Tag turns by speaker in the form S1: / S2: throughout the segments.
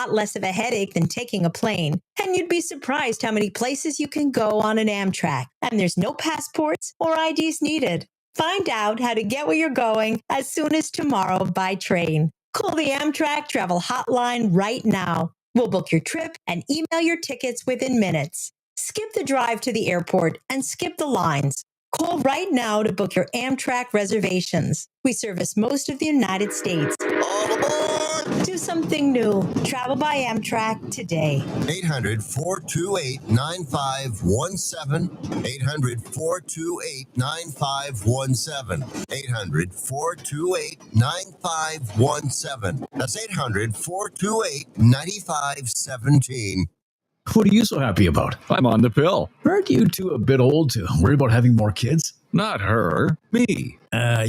S1: lot less of a headache than taking a plane. And you'd be surprised how many places you can go on an Amtrak. And there's no passports or IDs needed. Find out how to get where you're going as soon as tomorrow by train. Call the Amtrak Travel Hotline right now. We'll book your trip and email your tickets within minutes. Skip the drive to the airport and skip the lines. Call right now to book your Amtrak reservations. We service most of the United States.
S2: All aboard!
S1: Do something new. Travel by Amtrak today.
S2: 800-428-9517. 800-428-9517. 800-428-9517. That's 800-428-9517.
S3: What are you so happy about?
S4: I'm on the pill.
S3: Aren't you two a bit old to worry about having more kids?
S4: Not her, me.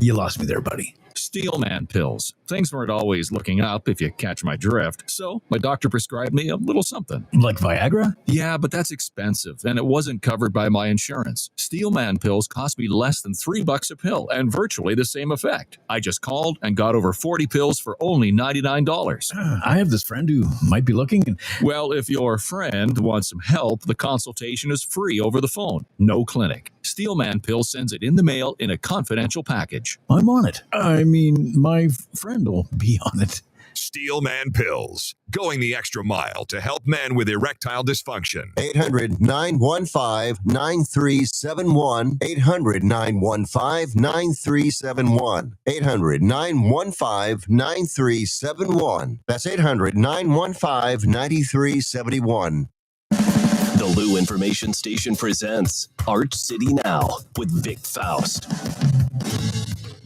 S3: You lost me there, buddy.
S4: Steelman pills. Things weren't always looking up, if you catch my drift. So my doctor prescribed me a little something.
S3: Like Viagra?
S4: Yeah, but that's expensive, and it wasn't covered by my insurance. Steelman pills cost me less than $3 a pill, and virtually the same effect. I just called and got over 40 pills for only $99.
S3: I have this friend who might be looking.
S4: Well, if your friend wants some help, the consultation is free over the phone. No clinic. Steelman Pill sends it in the mail in a confidential package.
S3: I'm on it. I mean, my friend will be on it.
S5: Steelman Pills, going the extra mile to help men with erectile dysfunction.
S2: 800-915-9371. 800-915-9371. 800-915-9371. That's 800-915-9371.
S6: The Lou Information Station presents Arch City Now with Vic Faust.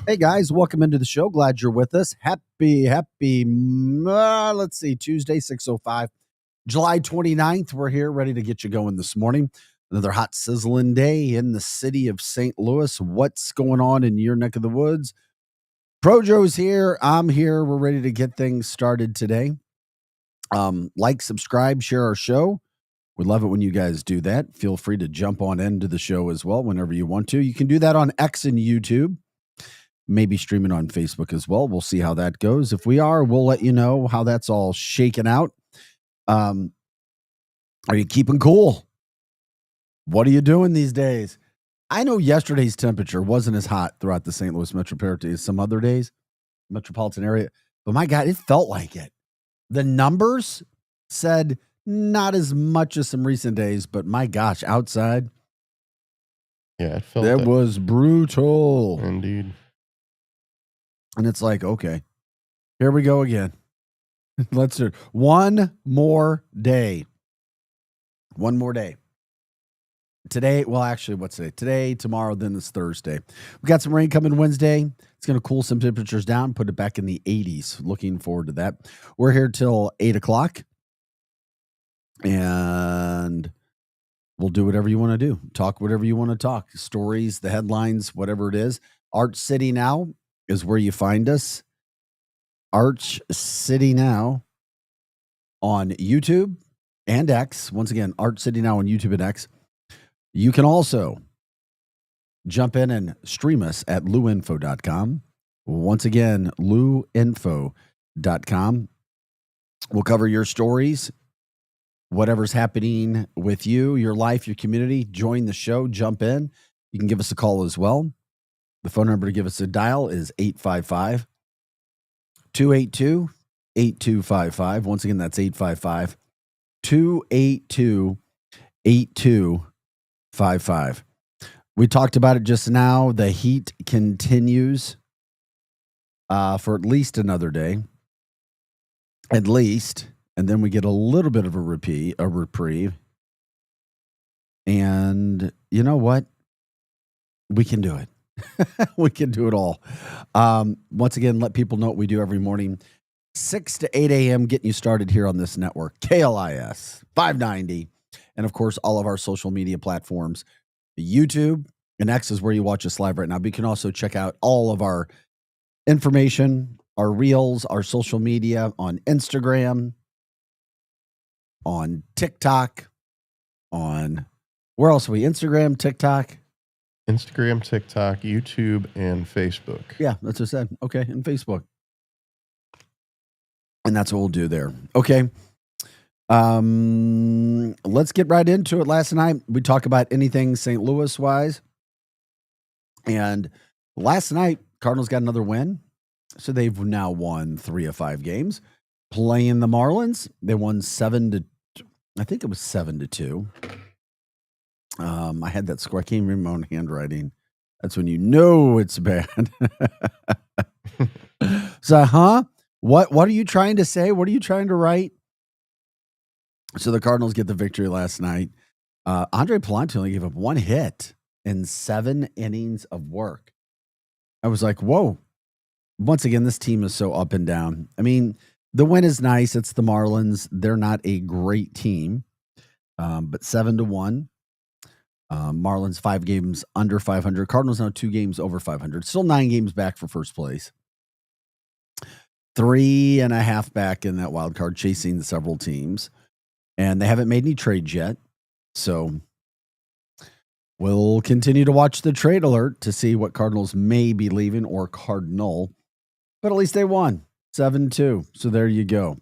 S7: Hey guys, welcome into the show. Glad you're with us. Happy, let's see, Tuesday, 6:05, July 29th. We're here ready to get you going this morning. Another hot, sizzling day in the city of St. Louis. What's going on in your neck of the woods? Projo's here. I'm here. We're ready to get things started today. Like, subscribe, share our show. We love it when you guys do that. Feel free to jump on into the show as well whenever you want to. You can do that on X and YouTube. Maybe streaming on Facebook as well. We'll see how that goes. If we are, we'll let you know how that's all shaken out. Are you keeping cool? What are you doing these days? I know yesterday's temperature wasn't as hot throughout the St. Louis metropolitan as some other days, metropolitan area, but my God, it felt like it. The numbers said not as much as some recent days, but my gosh, outside,
S8: yeah, it felt
S7: that was brutal.
S8: Indeed.
S7: And it's like, okay, here we go again. Let's do it. One more day. One more day. Today, well, actually, what's today? Today, tomorrow, then it's Thursday. We got some rain coming Wednesday. It's going to cool some temperatures down, put it back in the 80s. Looking forward to that. We're here till 8 o'clock. And we'll do whatever you want to do. Talk whatever you want to talk. Stories, the headlines, whatever it is. Arch City Now is where you find us. Arch City Now on YouTube and X. Once again, Arch City Now on YouTube and X. You can also jump in and stream us at luinfo.com. Once again, luinfo.com. We'll cover your stories, whatever's happening with you, your life, your community. Join the show, jump in. You can give us a call as well. The phone number to give us a dial is 855-282-8255. Once again, that's 855-282-8255. We talked about it just now. The heat continues for at least another day. At least. And then we get a little bit of a reprieve. And you know what? We can do it. We can do it all. Once again, let people know what we do every morning. 6 to 8 a.m. getting you started here on this network. KLIS 590. And of course, all of our social media platforms. YouTube and X is where you watch us live right now. But you can also check out all of our information, our reels, our social media on Instagram, on TikTok, on where else are we? Instagram, TikTok,
S8: YouTube, and Facebook.
S7: Yeah, that's what I said. Okay, and Facebook. And that's what we'll do there. Okay. Let's get right into it. Last night, we talk about anything St. Louis wise. And last night, Cardinals got another win. So they've now won 3 of 5 games. Playing the Marlins, they won 7-2. I had that score. I can't even read my own handwriting. That's when you know it's bad. So, What are you trying to say? What are you trying to write? So the Cardinals get the victory last night. Andre Pallante only gave up 1 hit in 7 innings of work. I was like, whoa. Once again, this team is so up and down. I mean, the win is nice. It's the Marlins. They're not a great team, but 7-1. Marlins 5 games under 500. Cardinals now 2 games over 500. Still 9 games back for first place. 3.5 back in that wild card, chasing several teams. And they haven't made any trades yet. So we'll continue to watch the trade alert to see what Cardinals may be leaving or Cardinal. But at least they won 7-2. So there you go.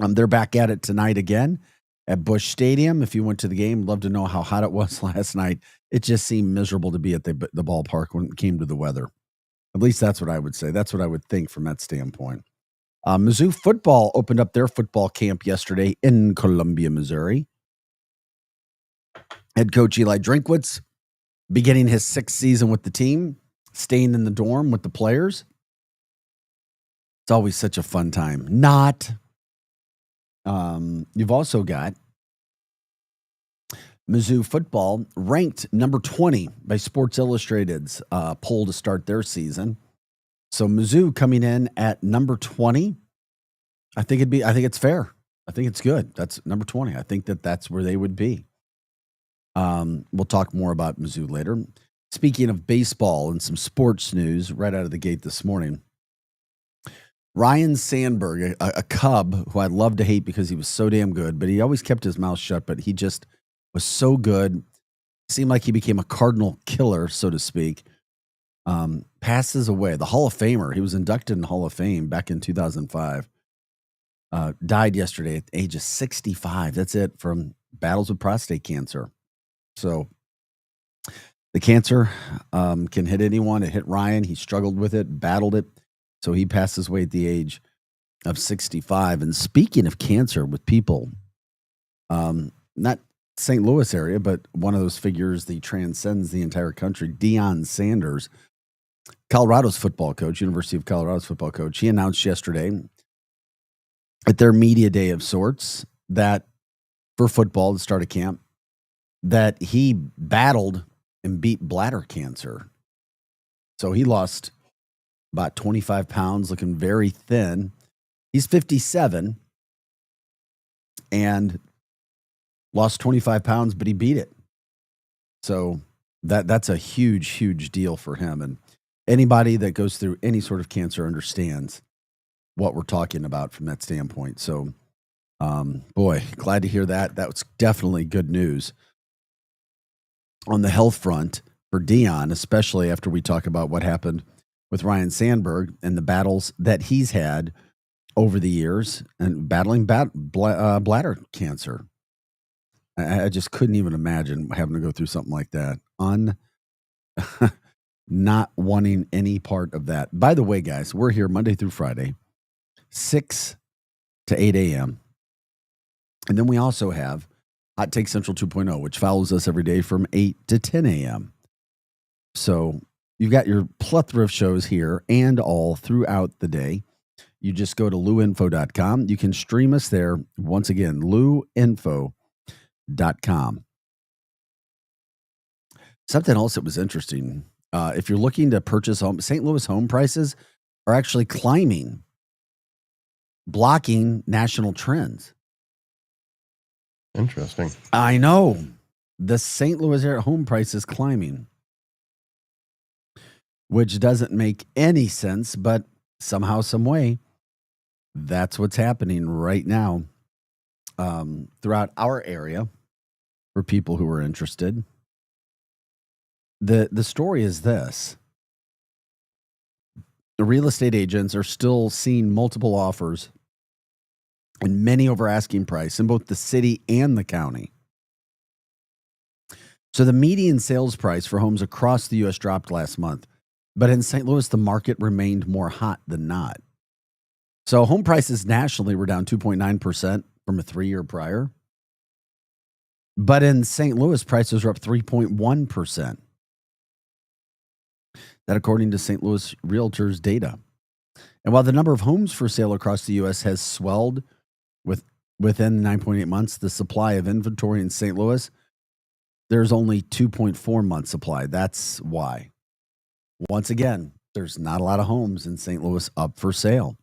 S7: They're back at it tonight again at Busch Stadium. If you went to the game, love to know how hot it was last night. It just seemed miserable to be at the ballpark when it came to the weather. At least that's what I would say. That's what I would think from that standpoint. Mizzou football opened up their football camp yesterday in Columbia, Missouri. Head coach Eli Drinkwitz beginning his 6th season with the team, staying in the dorm with the players. It's always such a fun time. You've also got Mizzou football ranked number 20 by Sports Illustrated's poll to start their season. So Mizzou coming in at number 20. I think it's fair. I think it's good. That's number 20. I think that's where they would be. We'll talk more about Mizzou later. Speaking of baseball and some sports news right out of the gate this morning, Ryan Sandberg, a Cub who I love to hate because he was so damn good, but he always kept his mouth shut, but he just was so good. Seemed like he became a Cardinal killer, so to speak. Passes away. The Hall of Famer. He was inducted in the Hall of Fame back in 2005. Died yesterday at the age of 65. That's it, from battles with prostate cancer. So the cancer can hit anyone. It hit Ryan. He struggled with it, battled it. So he passes away at the age of 65. And speaking of cancer with people, not St. Louis area, but one of those figures that transcends the entire country, Deion Sanders, Colorado's football coach, University of Colorado's football coach, he announced yesterday at their media day of sorts that for football to start a camp, that he battled and beat bladder cancer. So he lost about 25 pounds, looking very thin. He's 57 and lost 25 pounds, but he beat it. So that's a huge, huge deal for him. And anybody that goes through any sort of cancer understands what we're talking about from that standpoint. So, boy, glad to hear that. That was definitely good news on the health front for Deion, especially after we talk about what happened with Ryan Sandberg and the battles that he's had over the years and battling bladder cancer. I just couldn't even imagine having to go through something like that. Not wanting any part of that. By the way, guys, we're here Monday through Friday, 6 to 8 a.m. And then we also have Hot Take Central 2.0, which follows us every day from 8 to 10 a.m. So you've got your plethora of shows here and all throughout the day. You just go to luinfo.com. You can stream us there. Once again, luinfo.com. Something else that was interesting. If you're looking to purchase home, St. Louis home prices are actually climbing, blocking national trends.
S8: Interesting.
S7: I know. The St. Louis area home price is climbing, which doesn't make any sense, but somehow, some way, that's what's happening right now throughout our area for people who are interested. The story is this. The real estate agents are still seeing multiple offers and many over asking price in both the city and the county. So the median sales price for homes across the U.S. dropped last month, but in St. Louis, the market remained more hot than not. So home prices nationally were down 2.9% from a 3-year prior. But in St. Louis, prices are up 3.1%. That according to St. Louis Realtors data. And while the number of homes for sale across the U.S. has swelled within 9.8 months, the supply of inventory in St. Louis, there's only 2.4 months supply. That's why. Once again, there's not a lot of homes in St. Louis up for sale,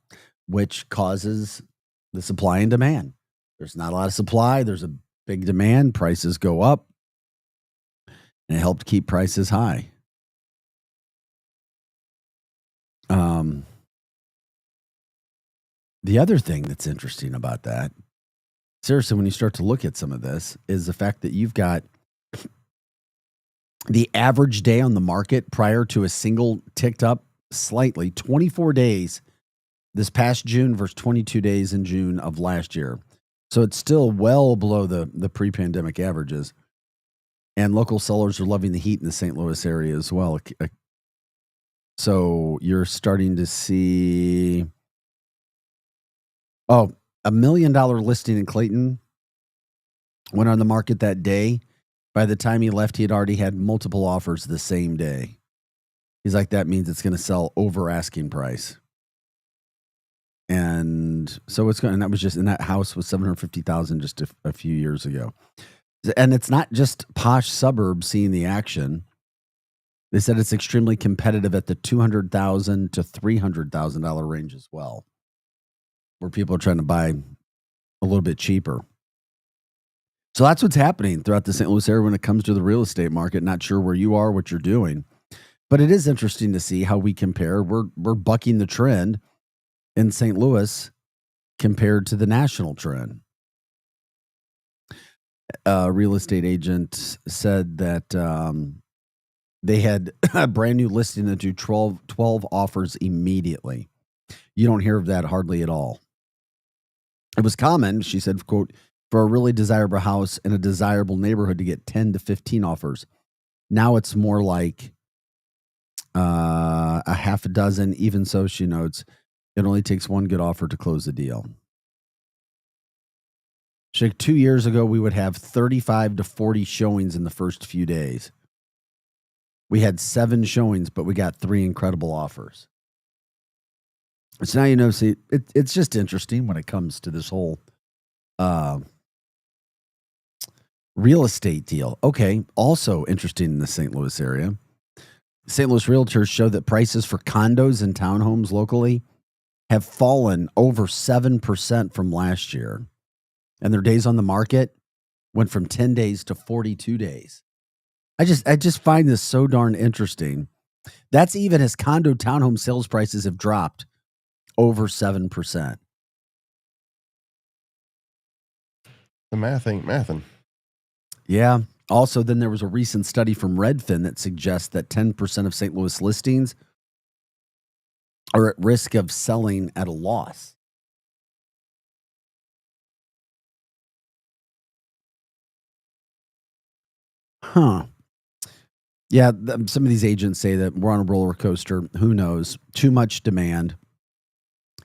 S7: which causes the supply and demand. There's not a lot of supply. There's a big demand. Prices go up. And it helped keep prices high. The other thing that's interesting about that, seriously, when you start to look at some of this, is the fact that you've got the average day on the market prior to a single ticked up slightly, 24 days this past June versus 22 days in June of last year. So it's still well below the pre-pandemic averages. And local sellers are loving the heat in the St. Louis area as well. So you're starting to see, $1 million listing in Clayton went on the market that day. By the time he left, he had already had multiple offers the same day. He's like, that means it's going to sell over asking price. And so it's going, and that was just, and that house was $750,000 just a few years ago. And it's not just posh suburbs seeing the action. They said it's extremely competitive at the $200,000 to $300,000 range as well, where people are trying to buy a little bit cheaper. So that's what's happening throughout the St. Louis area when it comes to the real estate market. Not sure where you are, what you're doing, but it is interesting to see how we compare. We're bucking the trend in St. Louis compared to the national trend. A real estate agent said that they had a brand new listing that drew 12 offers immediately. You don't hear of that hardly at all. It was common, she said, quote, for a really desirable house in a desirable neighborhood to get 10 to 15 offers. Now it's more like a half a dozen. Even so, she notes, it only takes one good offer to close the deal. She, 2 years ago, we would have 35 to 40 showings in the first few days. We had 7 showings, but we got 3 incredible offers. So now you know, see, it's just interesting when it comes to this whole real estate deal. Okay, also interesting in the St. Louis area. St. Louis Realtors show that prices for condos and townhomes locally have fallen over 7% from last year. And their days on the market went from 10 days to 42 days. I just find this so darn interesting. That's even as condo townhome sales prices have dropped over 7%.
S8: The math ain't mathin'.
S7: Yeah. Also, then there was a recent study from Redfin that suggests that 10% of St. Louis listings are at risk of selling at a loss. Huh. Yeah, some of these agents say that we're on a roller coaster. Who knows? Too much demand.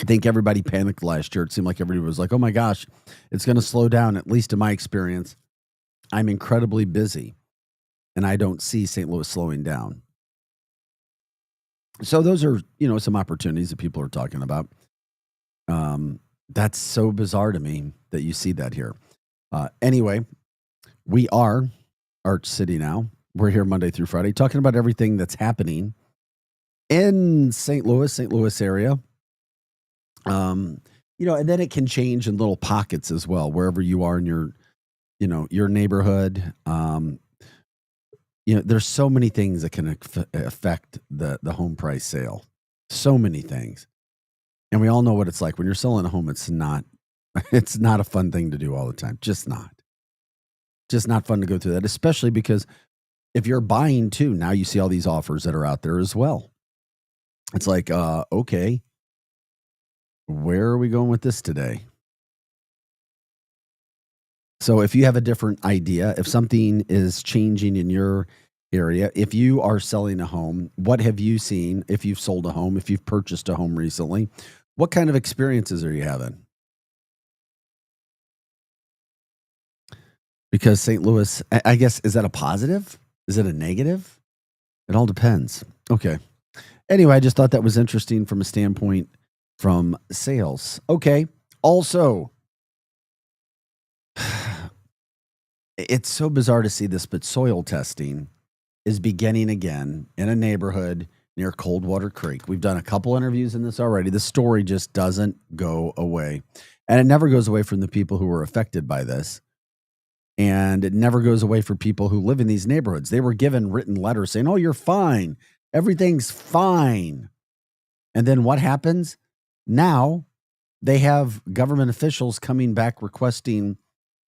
S7: I think everybody panicked last year. It seemed like everybody was like, oh my gosh, it's going to slow down. At least in my experience, I'm incredibly busy and I don't see St. Louis slowing down. So those are, some opportunities that people are talking about. That's so bizarre to me that you see that here. Anyway, we are Arch City Now. We're here Monday through Friday talking about everything that's happening in St. Louis area. And then it can change in little pockets as well, wherever you are in your neighborhood. There's so many things that can affect the home price sale. So many things. And we all know what it's like when you're selling a home. It's not a fun thing to do all the time. Just not fun to go through that, especially because if you're buying too, now you see all these offers that are out there as well. It's like, okay, where are we going with this today? So if you have a different idea, if something is changing in your area, if you are selling a home, what have you seen? If you've sold a home, if you've purchased a home recently, what kind of experiences are you having? Because St. Louis, I guess, is that a positive? Is it a negative? It all depends. Okay. Anyway, I just thought that was interesting from a standpoint from sales. Okay. Also, it's so bizarre to see this, but soil testing is beginning again in a neighborhood near Coldwater Creek. We've done a couple interviews in this already. The story just doesn't go away. And it never goes away from the people who were affected by this. And it never goes away for people who live in these neighborhoods. They were given written letters saying, oh, you're fine. Everything's fine. And then what happens? Now they have government officials coming back requesting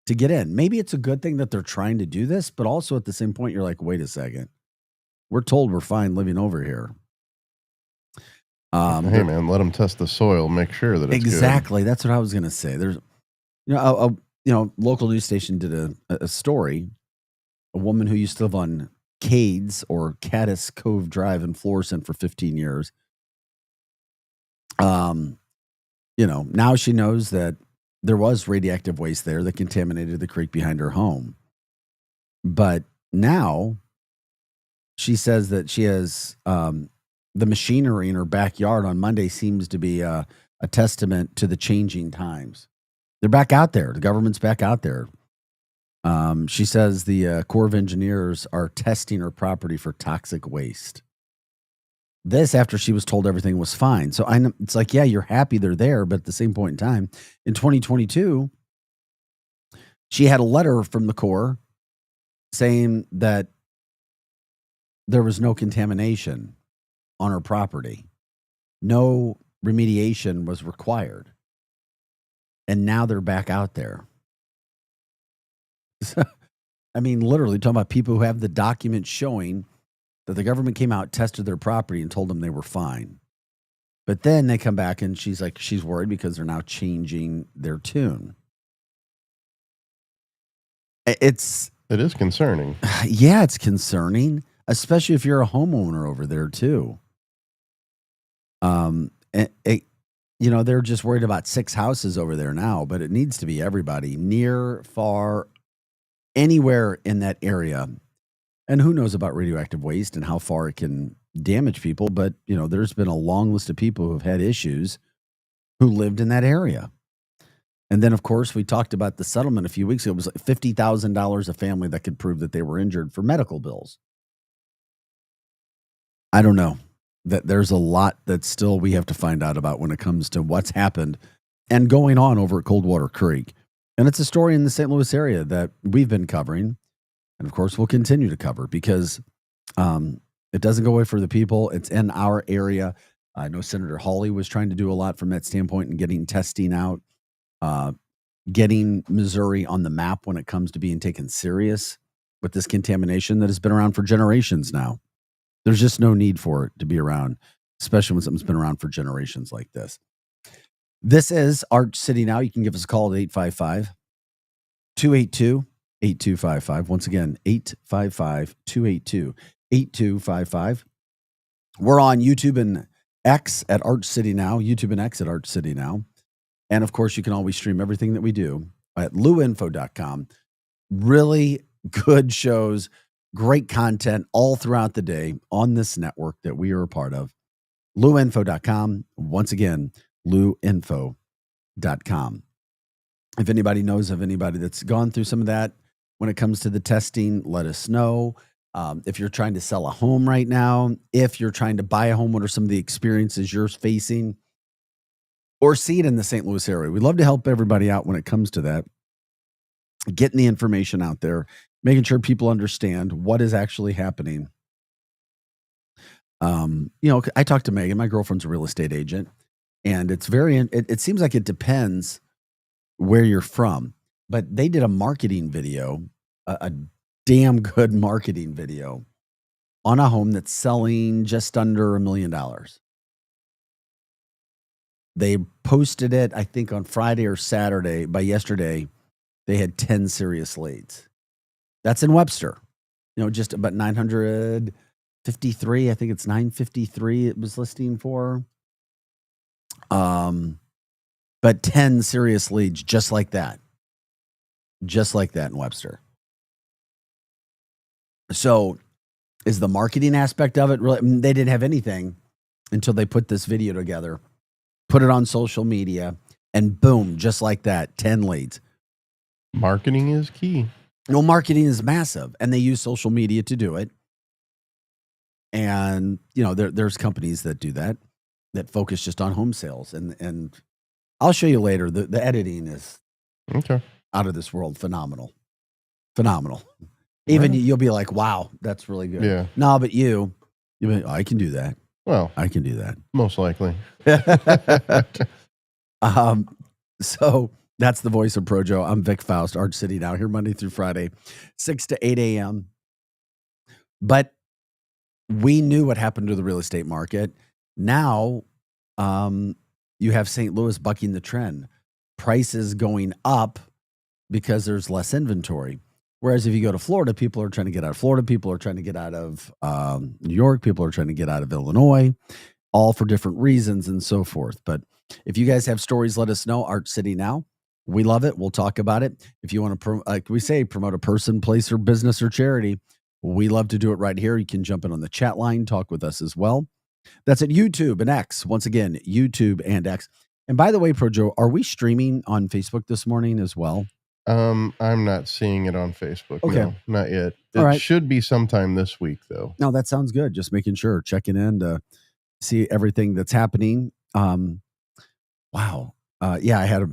S7: to get in. Maybe it's a good thing that they're trying to do this, but also at the same point, you're like, wait a second. We're told we're fine living over here.
S8: Hey, man, let them test the soil, make sure that it's
S7: exactly. Good. That's what I was going to say. There's, local news station did a story. A woman who used to live on Cades or Caddis Cove Drive in Florissant for 15 years. Now she knows that there was radioactive waste there that contaminated the creek behind her home. But now she says that she has the machinery in her backyard on Monday seems to be a testament to the changing times. They're back out there. The government's back out there. She says the Corps of Engineers are testing her property for toxic waste. This after she was told everything was fine. So I know it's like, yeah, you're happy they're there, but at the same point in time, in 2022, she had a letter from the Corps saying that there was no contamination on her property. No remediation was required. And now they're back out there. I mean, literally talking about people who have the documents showing that the government came out, tested their property, and told them they were fine. But then they come back and she's like, she's worried because they're now changing their tune. It is
S8: concerning.
S7: Yeah, it's concerning, especially if you're a homeowner over there too. They're just worried about 6 houses over there now, but it needs to be everybody, near, far, anywhere in that area. And who knows about radioactive waste and how far it can damage people. But, there's been a long list of people who have had issues who lived in that area. And then, of course, we talked about the settlement a few weeks ago. It was like $50,000 a family that could prove that they were injured for medical bills. I don't know. That there's a lot that still we have to find out about when it comes to what's happened and going on over at Coldwater Creek. And it's a story in the St. Louis area that we've been covering. And of course, we'll continue to cover because it doesn't go away for the people. It's in our area. I know Senator Hawley was trying to do a lot from that standpoint and getting testing out, getting Missouri on the map when it comes to being taken serious with this contamination that has been around for generations now. There's just no need for it to be around, especially when something's been around for generations like this. This is Arch City Now. You can give us a call at 855-282-8255. Once again, 855-282-8255. We're on YouTube and X at Arch City Now, YouTube and X at Arch City Now. And of course, you can always stream everything that we do at luinfo.com. Really good shows. Great content all throughout the day on this network that we are a part of. luinfo.com. Once again, luinfo.com. If anybody knows of anybody that's gone through some of that when it comes to the testing, let us know. If you're trying to sell a home right now, if you're trying to buy a home, what are some of the experiences you're facing or see it in the St. Louis area? We'd love to help everybody out when it comes to that. Getting the information out there, making sure people understand what is actually happening. I talked to Megan. My girlfriend's a real estate agent, and it seems like it depends where you're from. But they did a marketing video, a damn good marketing video on a home that's selling just under $1 million. They posted it, I think, on Friday or Saturday. By yesterday, they had 10 serious leads. That's in Webster. Just about 953. I think it's 953 it was listing for. But 10 serious leads just like that. Just like that in Webster. So is the marketing aspect of it really? They didn't have anything until they put this video together, put it on social media, and boom, just like that, 10 leads.
S8: Marketing is key.
S7: Marketing is massive, and they use social media to do it. And, there's companies that do that focus just on home sales. And I'll show you later. The editing is
S8: Okay.
S7: out of this world. Phenomenal. Even
S8: Well.
S7: you'll be like, wow, that's really good.
S8: Yeah.
S7: No, but you'll be like, I can do that.
S8: Well,
S7: I can do that.
S8: most likely.
S7: So that's the voice of Projo. I'm Vic Faust, Arch City Now, here Monday through Friday, 6 to 8 a.m. But we knew what happened to the real estate market. Now you have St. Louis bucking the trend. Prices going up because there's less inventory. Whereas if you go to Florida, people are trying to get out of Florida. People are trying to get out of New York. People are trying to get out of Illinois, all for different reasons and so forth. But if you guys have stories, let us know. Arch City Now. We love it. We'll talk about it. If you want to, like we say, promote a person, place, or business or charity, we love to do it right here. You can jump in on the chat line, talk with us as well. That's at YouTube and X. Once again, YouTube and X. And by the way, Projo, are we streaming on Facebook this morning as well?
S8: I'm not seeing it on Facebook.
S7: Okay.
S8: No, not yet. It
S7: All right.
S8: should be sometime this week, though.
S7: No, that sounds good. Just making sure, checking in to see everything that's happening. Wow. Yeah,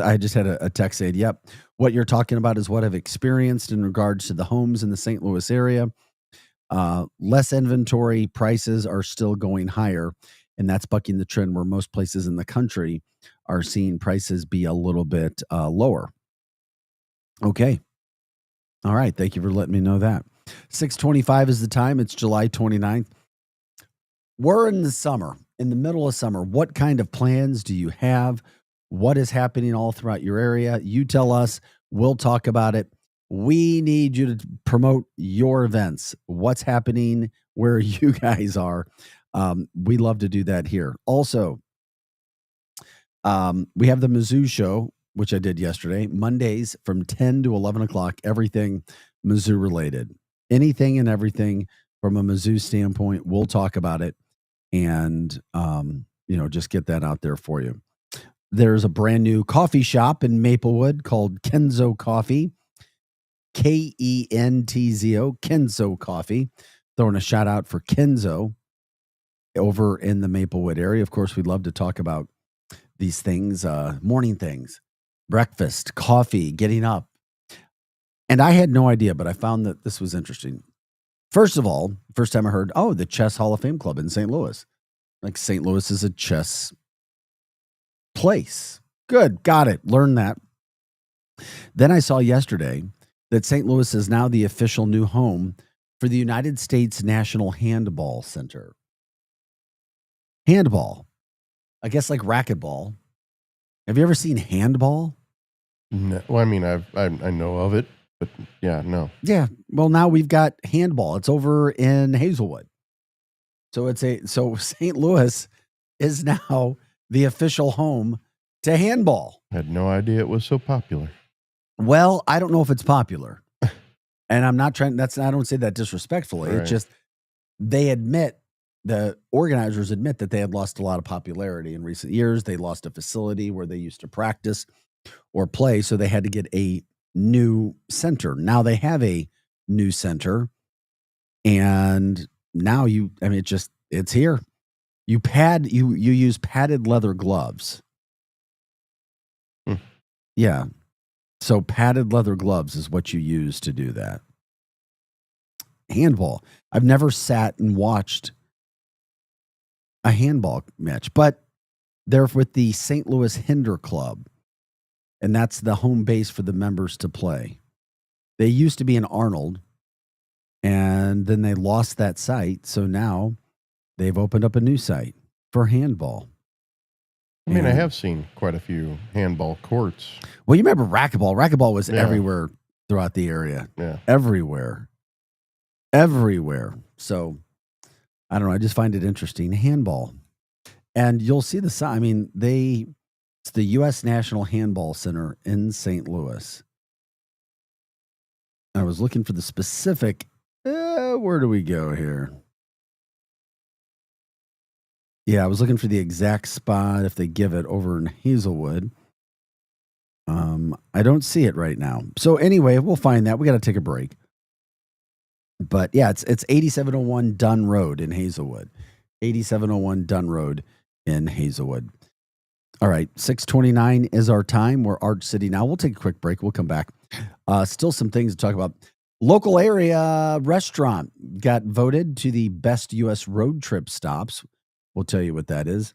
S7: I just had a text saying, yep, what you're talking about is what I've experienced in regards to the homes in the St. Louis area. Less inventory, prices are still going higher, and that's bucking the trend where most places in the country are seeing prices be a little bit lower. Okay. All right. Thank you for letting me know that. 6:25 is the time. It's July 29th. We're in the summer, in the middle of summer. What kind of plans do you have? What is happening all throughout your area? You tell us. We'll talk about it. We need you to promote your events. What's happening where you guys are. We love to do that here. Also, we have the Mizzou show, which I did yesterday, Mondays from 10 to 11 o'clock, everything Mizzou related. Anything and everything from a Mizzou standpoint, we'll talk about it and, just get that out there for you. There's a brand new coffee shop in Maplewood called Kenzo Coffee, Kentzo, Kenzo Coffee. Throwing a shout out for Kenzo over in the Maplewood area. Of course, we'd love to talk about these things, morning things, breakfast, coffee, getting up. And I had no idea, but I found that this was interesting. First of all, first time I heard, the Chess Hall of Fame Club in St. Louis. Like St. Louis is a chess place. Good. Got it. Learned that. Then I saw yesterday that St. Louis is now the official new home for the United States National Handball Center. Handball. I guess like racquetball. Have you ever seen handball?
S8: No, well, I mean, I know of it, but yeah, no.
S7: Yeah. Well, now we've got handball. It's over in Hazelwood. So St. Louis is now the official home to handball.
S8: Had no idea it was so popular.
S7: Well, I don't know if it's popular. And I'm not trying, I don't say that disrespectfully.
S8: Right.
S7: It's just, the organizers admit that they had lost a lot of popularity in recent years. They lost a facility where they used to practice or play. So they had to get a new center. Now they have a new center. And now it's here. You use padded leather gloves. Yeah. So padded leather gloves is what you use to do that. Handball. I've never sat and watched a handball match, but they're with the St. Louis Hinder Club, and that's the home base for the members to play. They used to be in Arnold, and then they lost that site, so now they've opened up a new site for handball.
S8: I mean, I
S7: And-
S8: have seen quite a few handball courts.
S7: Well, you remember racquetball. Racquetball was
S8: Yeah.
S7: everywhere throughout the area.
S8: Yeah.
S7: Everywhere. So I don't know. I just find it interesting. Handball. And you'll see the sign. I mean, it's the U.S. National Handball Center in St. Louis. I was looking for the specific. Where do we go here? Yeah, I was looking for the exact spot if they give it over in Hazelwood. I don't see it right now. So anyway, we'll find that. We got to take a break. But yeah, it's 8701 Dunn Road in Hazelwood. 8701 Dunn Road in Hazelwood. All right, 6:29 is our time. We're Arch City now. We'll take a quick break. We'll come back. Still some things to talk about. Local area restaurant got voted to the best U.S. road trip stops. We'll tell you what that is.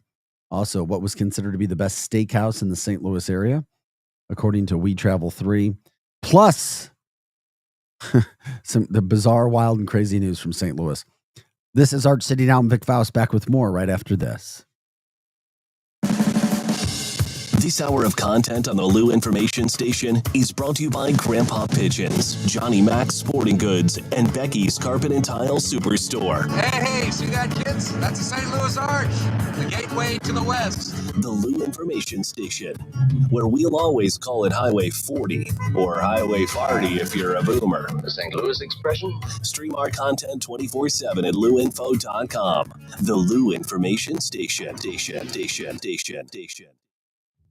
S7: Also, what was considered to be the best steakhouse in the St. Louis area, according to We Travel 3. Plus, the bizarre, wild, and crazy news from St. Louis. This is Arch City Now. I'm Vic Faust, back with more right after this.
S6: This hour of content on the Lou Information Station is brought to you by Grandpa Pigeons, Johnny Mac's Sporting Goods, and Becky's Carpet and Tile Superstore.
S9: Hey, see that, kids? That's the St. Louis Arch, the gateway to the west.
S6: The Lou Information Station, where we'll always call it Highway 40 or Highway 40 if you're a boomer.
S9: The St. Louis expression?
S6: Stream our content 24/7 at louinfo.com. The Lou Information Station.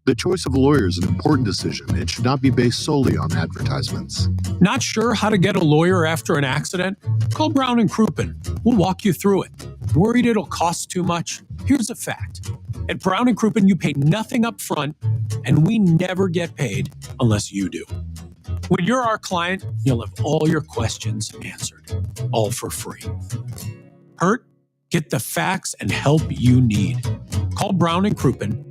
S10: The choice of a lawyer is an important decision. It should not be based solely on advertisements.
S11: Not sure how to get a lawyer after an accident? Call Brown & Crouppen. We'll walk you through it. Worried it'll cost too much? Here's a fact. At Brown & Crouppen, you pay nothing up front, and we never get paid unless you do. When you're our client, you'll have all your questions answered, all for free. Hurt? Get the facts and help you need. Call Brown & Crouppen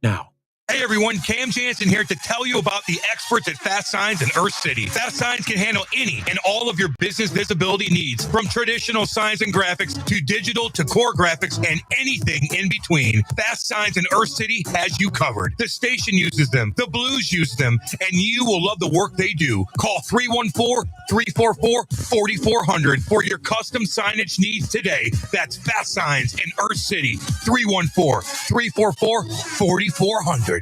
S11: now.
S12: Hey everyone, Cam Jansen here to tell you about the experts at Fast Signs in Earth City. Fast Signs can handle any and all of your business visibility needs, from traditional signs and graphics to digital to core graphics and anything in between. Fast Signs in Earth City has you covered. The station uses them, the Blues use them, and you will love the work they do. Call 314-344-4400 for your custom signage needs today. That's Fast Signs in Earth City. 314-344-4400.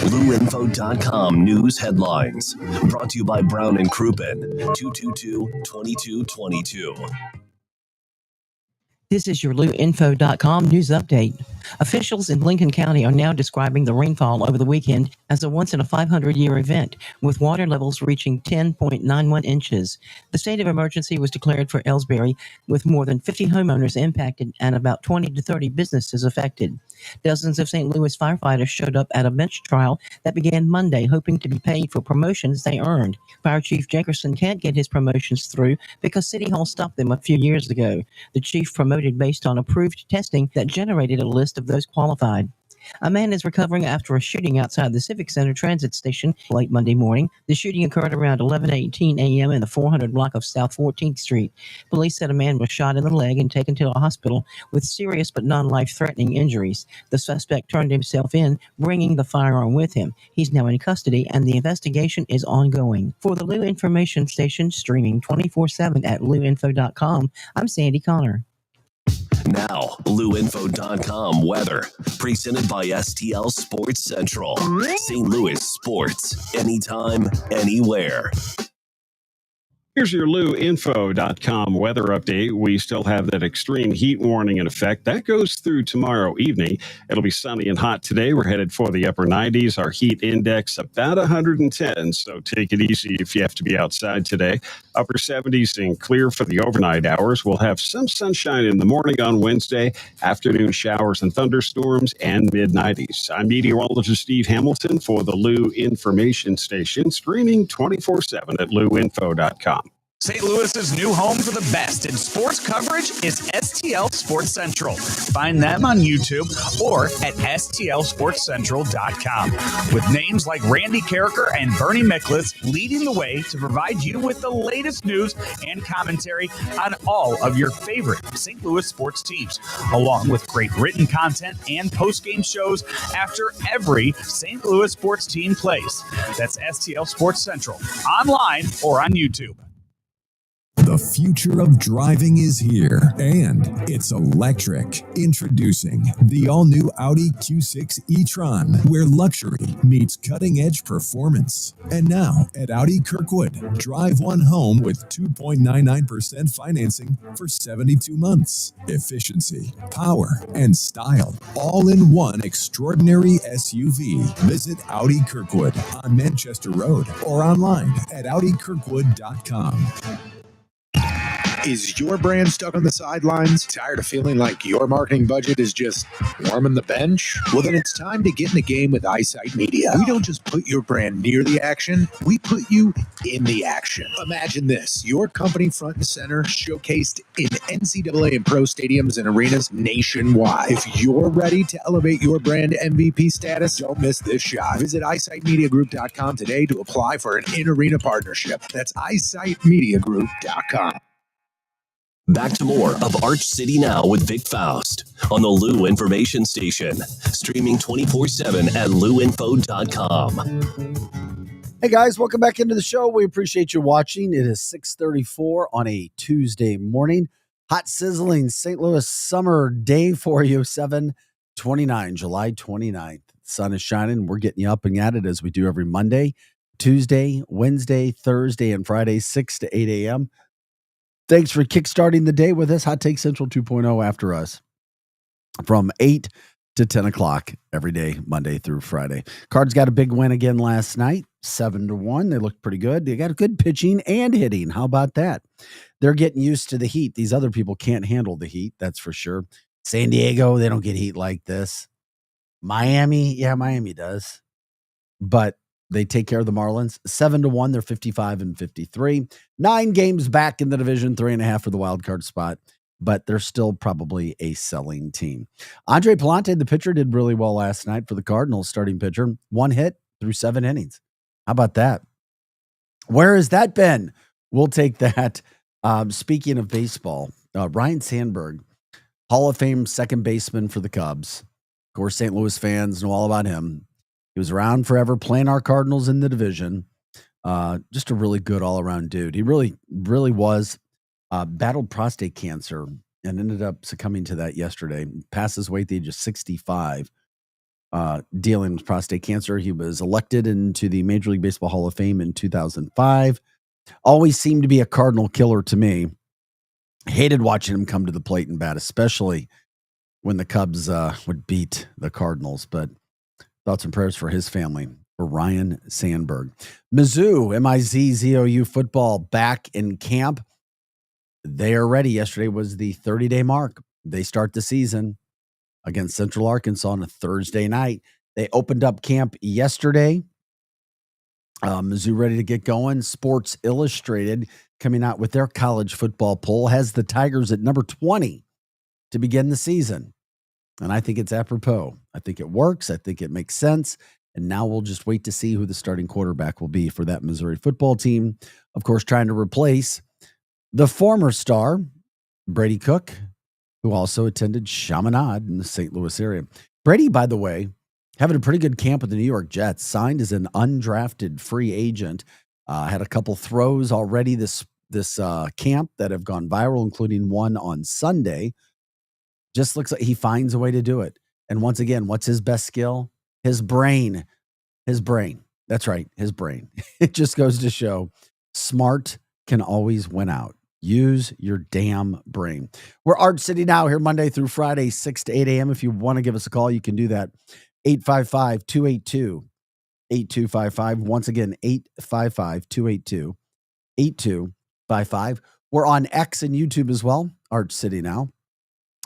S6: LouInfo.com news headlines. Brought to you by Brown & Crouppen, 222-2222.
S13: This is your LouInfo.com news update. Officials in Lincoln County are now describing the rainfall over the weekend as a once-in-a-500-year event, with water levels reaching 10.91 inches. The state of emergency was declared for Ellsbury, with more than 50 homeowners impacted and about 20 to 30 businesses affected. Dozens of St. Louis firefighters showed up at a bench trial that began Monday, hoping to be paid for promotions they earned. Fire Chief Jenkerson can't get his promotions through because City Hall stopped them a few years ago. The chief promoted based on approved testing that generated a list of those qualified. A man is recovering after a shooting outside the Civic Center transit station late Monday morning. The shooting occurred around 11:18 a.m. in the 400 block of South 14th Street. Police said a man was shot in the leg and taken to a hospital with serious but non-life-threatening injuries. The suspect turned himself in, bringing the firearm with him. He's now in custody, and the investigation is ongoing. For the Lou Information Station, streaming 24/7 at louinfo.com, I'm Sandy Connor.
S6: Now, LouInfo.com weather, presented by STL Sports Central. St. Louis sports, anytime, anywhere.
S14: Here's your LouInfo.com weather update. We still have that extreme heat warning in effect. That goes through tomorrow evening. It'll be sunny and hot today. We're headed for the upper 90s. Our heat index about 110, so take it easy if you have to be outside today. Upper 70s and clear for the overnight hours. We'll have some sunshine in the morning on Wednesday, afternoon showers and thunderstorms, and mid-90s. I'm meteorologist Steve Hamilton for the Lou Information Station, streaming 24/7 at LouInfo.com.
S15: St. Louis's new home for the best in sports coverage is STL Sports Central. Find them on YouTube or at stlsportscentral.com. With names like Randy Carricker and Bernie Miklasz leading the way to provide you with the latest news and commentary on all of your favorite St. Louis sports teams, along with great written content and post-game shows after every St. Louis sports team plays. That's STL Sports Central, online or on YouTube.
S16: The future of driving is here, and it's electric. Introducing the all-new Audi Q6 e-tron, where luxury meets cutting-edge performance. And now, at Audi Kirkwood, drive one home with 2.99% financing for 72 months. Efficiency, power, and style, all in one extraordinary SUV. Visit Audi Kirkwood on Manchester Road or online at audikirkwood.com.
S17: Is your brand stuck on the sidelines? Tired of feeling like your marketing budget is just warming the bench? Well, then it's time to get in the game with Eyesight Media. We don't just put your brand near the action, we put you in the action. Imagine this, your company front and center showcased in NCAA and pro stadiums and arenas nationwide. If you're ready to elevate your brand MVP status, don't miss this shot. Visit eyesightmediagroup.com today to apply for an in-arena partnership. That's eyesightmediagroup.com.
S6: Back to more of Arch City Now with Vic Faust on the Lou Information Station. Streaming 24/7 at louinfo.com.
S7: Hey guys, welcome back into the show. We appreciate you watching. It is 6:34 on a Tuesday morning. Hot sizzling St. Louis summer day for you, 7/29, July 29th. The sun is shining. We're getting you up and at it as we do every Monday, Tuesday, Wednesday, Thursday, and Friday, 6 to 8 a.m. Thanks for kickstarting the day with us. Hot Take Central 2.0 after us from 8 to 10 o'clock every day, Monday through Friday. Cards got a big win again last night, 7-1. They looked pretty good. They got good pitching and hitting. How about that? They're getting used to the heat. These other people can't handle the heat, that's for sure. San Diego, they don't get heat like this. Miami, yeah, Miami does. But they take care of the Marlins. 7-1. They're 55-53. 9 games back in the division, 3.5 for the wild card spot, but they're still probably a selling team. Andre Palante, the pitcher, did really well last night for the Cardinals, starting pitcher. 1 hit through 7 innings. How about that? Where has that been? We'll take that. Speaking of baseball, Ryne Sandberg, Hall of Fame second baseman for the Cubs. Of course, St. Louis fans know all about him. He was around forever, playing our Cardinals in the division. Just a really good all-around dude. He really, really was. Battled prostate cancer and ended up succumbing to that yesterday. Passes away at the age of 65, dealing with prostate cancer. He was elected into the Major League Baseball Hall of Fame in 2005. Always seemed to be a Cardinal killer to me. Hated watching him come to the plate and bat, especially when the Cubs would beat the Cardinals. But thoughts and prayers for his family, for Ryne Sandberg. Mizzou, M-I-Z-Z-O-U football back in camp. They are ready. Yesterday was the 30-day mark. They start the season against Central Arkansas on a Thursday night. They opened up camp yesterday. Mizzou ready to get going. Sports Illustrated coming out with their college football poll has the Tigers at number 20 to begin the season. And I think it's apropos. I think it works. I think it makes sense. And now we'll just wait to see who the starting quarterback will be for that Missouri football team. Of course, trying to replace the former star, Brady Cook, who also attended Chaminade in the St. Louis area. Brady, by the way, having a pretty good camp with the New York Jets, signed as an undrafted free agent. Had a couple throws already this camp that have gone viral, including one on Sunday. Just looks like he finds a way to do it. And once again, what's his best skill? His brain. His brain. That's right, his brain. It just goes to show smart can always win out. Use your damn brain. We're Arch City Now here Monday through Friday, 6 to 8 a.m. If you want to give us a call, you can do that. 855-282-8255. Once again, 855-282-8255. We're on X and YouTube as well, Arch City Now.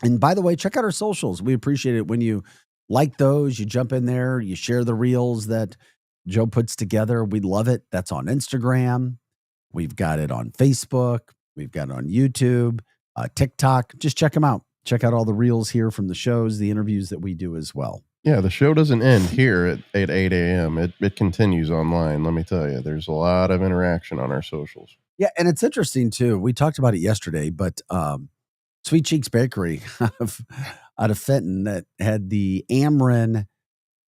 S7: And by the way, check out our socials. We appreciate it when you like those, you jump in there, you share the reels that Joe puts together. We love it. That's on Instagram. We've got it on Facebook. We've got it on YouTube, TikTok. Just check them out. Check out all the reels here from the shows, the interviews that we do as well.
S8: Yeah, the show doesn't end here at 8 a.m. It continues online. Let me tell you, there's a lot of interaction on our socials.
S7: Yeah, and it's interesting too. We talked about it yesterday, but Sweet Cheeks Bakery out of Fenton that had the Ameren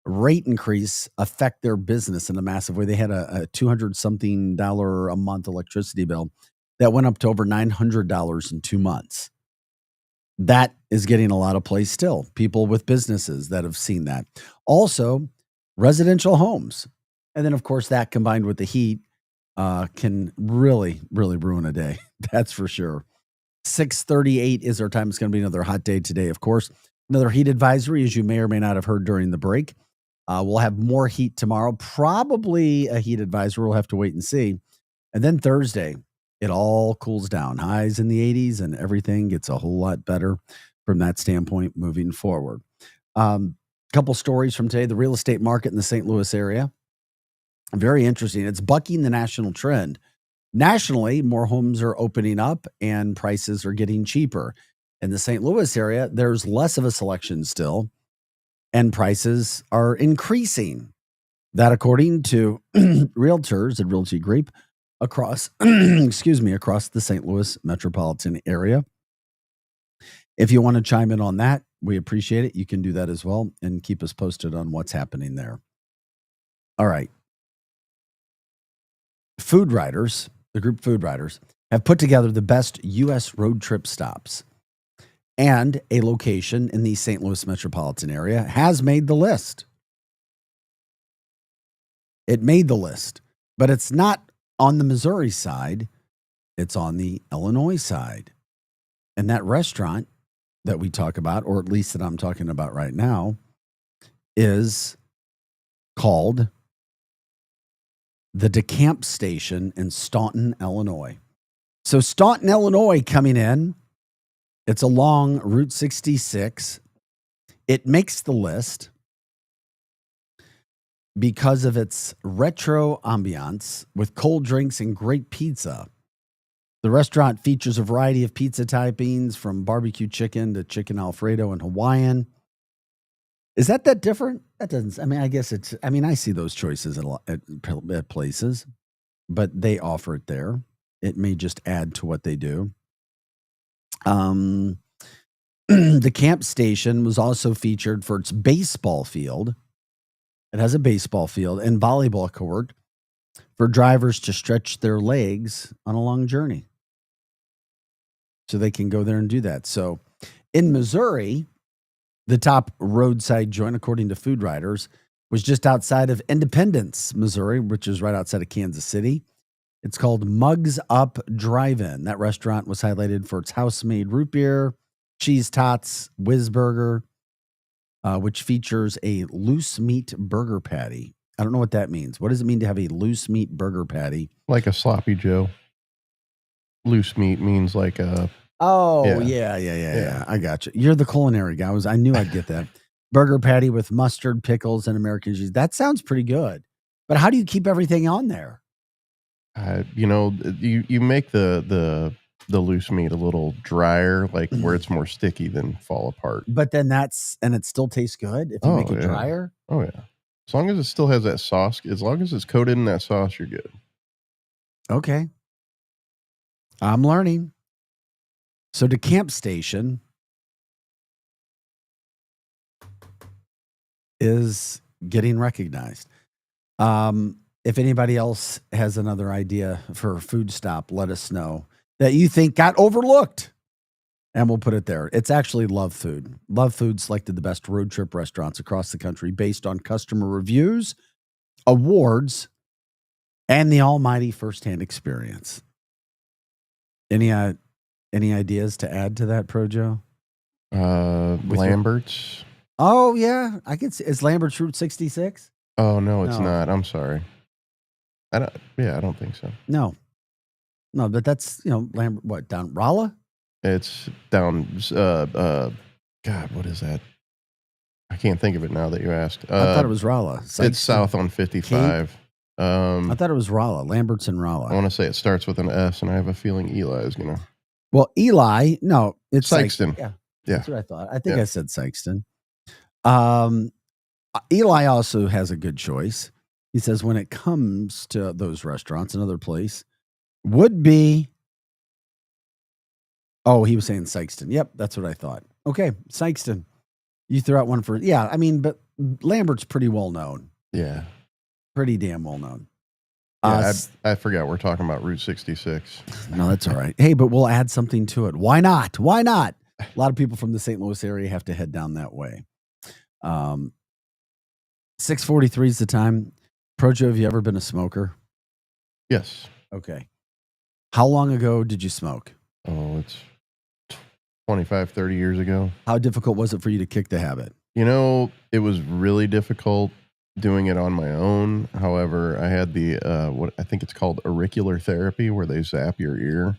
S7: rate increase affect their business in a massive way. They had a $200-something a month electricity bill that went up to over $900 in 2 months. That is getting a lot of play still. People with businesses that have seen that. Also, residential homes. And then, of course, that combined with the heat can really, really ruin a day. That's for sure. 6:38 is our time. It's going to be another hot day today, of course. Another heat advisory, as you may or may not have heard during the break. We'll have more heat tomorrow. Probably a heat advisory. We'll have to wait and see. And then Thursday, it all cools down. Highs in the 80s and everything gets a whole lot better from that standpoint moving forward. Couple stories from today. The real estate market in the St. Louis area. Very interesting. It's bucking the national trend. Nationally, more homes are opening up and prices are getting cheaper. In the St. Louis area, there's less of a selection still, and prices are increasing. That according to realtors at Realty Group across, across the St. Louis metropolitan area. If you want to chime in on that, we appreciate it. You can do that as well and keep us posted on what's happening there. All right. Food Riders, the group Food Riders, have put together the best U.S. road trip stops. And a location in the St. Louis metropolitan area has made the list. It made the list, but it's not on the Missouri side. It's on the Illinois side. And that restaurant that we talk about, or at least that I'm talking about right now, is called the DeCamp Station in Staunton, Illinois. So Staunton, Illinois coming in. It's along Route 66. It makes the list because of its retro ambiance with cold drinks and great pizza. The restaurant features a variety of pizza typings from barbecue chicken to chicken Alfredo and Hawaiian. Is that different? That doesn't, I mean, I guess it's, I mean, I see those choices at places, but they offer it there. It may just add to what they do. The camp station was also featured for its baseball field. It has a baseball field and volleyball court for drivers to stretch their legs on a long journey. So they can go there and do that. So in Missouri, the top roadside joint, according to Food Riders, was just outside of Independence, Missouri, which is right outside of Kansas City. It's called Mugs Up Drive-In. That restaurant was highlighted for its house-made root beer, cheese tots, whiz burger, which features a loose meat burger patty. I don't know what that means. What does it mean to have a loose meat burger patty?
S8: Like a sloppy Joe. Loose meat means like a...
S7: Oh, yeah. I got you. You're the culinary guy. I knew I'd get that. Burger patty with mustard, pickles, and American cheese. That sounds pretty good. But how do you keep everything on there?
S8: You make the loose meat a little drier, like where it's more sticky than fall apart.
S7: But then it still tastes good if you make it drier?
S8: Oh, yeah. As long as it still has that sauce, as long as it's coated in that sauce, you're good.
S7: Okay. I'm learning. So the camp station is getting recognized. If anybody else has another idea for a food stop, let us know that you think got overlooked. And we'll put it there. It's actually Love Food. Love Food selected the best road trip restaurants across the country based on customer reviews, awards, and the almighty firsthand experience. Any ideas to add to that, Projo?
S8: Lambert's.
S7: Oh, yeah. I can see. Is Lambert's Route 66?
S8: Oh, no, it's not. I'm sorry. I don't think so.
S7: No, but that's, Lambert, what, down Rolla?
S8: It's down, God, what is that? I can't think of it now that you asked.
S7: I thought it was Rolla.
S8: It's south on 55.
S7: I thought it was Rolla, Lambert's and Rolla.
S8: I want to say it starts with an S, and I have a feeling Eli is going to.
S7: Well, Eli, no, it's
S8: Sykeston.
S7: Yeah,
S8: Yeah.
S7: that's what I thought. I think I said Sykeston. Eli also has a good choice. He says when it comes to those restaurants, another place would be. Oh, he was saying Sykeston. Yep, that's what I thought. Okay, Sykeston. You threw out one for, yeah, I mean, but Lambert's pretty well known.
S8: Yeah.
S7: Pretty damn well known.
S8: Yeah, I forgot we're talking about Route 66.
S7: No, that's all right. Hey, but we'll add something to it. Why not? Why not? A lot of people from the St. Louis area have to head down that way. 6:43 is the time. Projo, have you ever been a smoker?
S8: Yes.
S7: Okay. How long ago did you smoke?
S8: Oh, it's 25, 30 years ago.
S7: How difficult was it for you to kick the habit?
S8: You know, it was really difficult doing it on my own. However, I had the what I think it's called auricular therapy, where they zap your ear,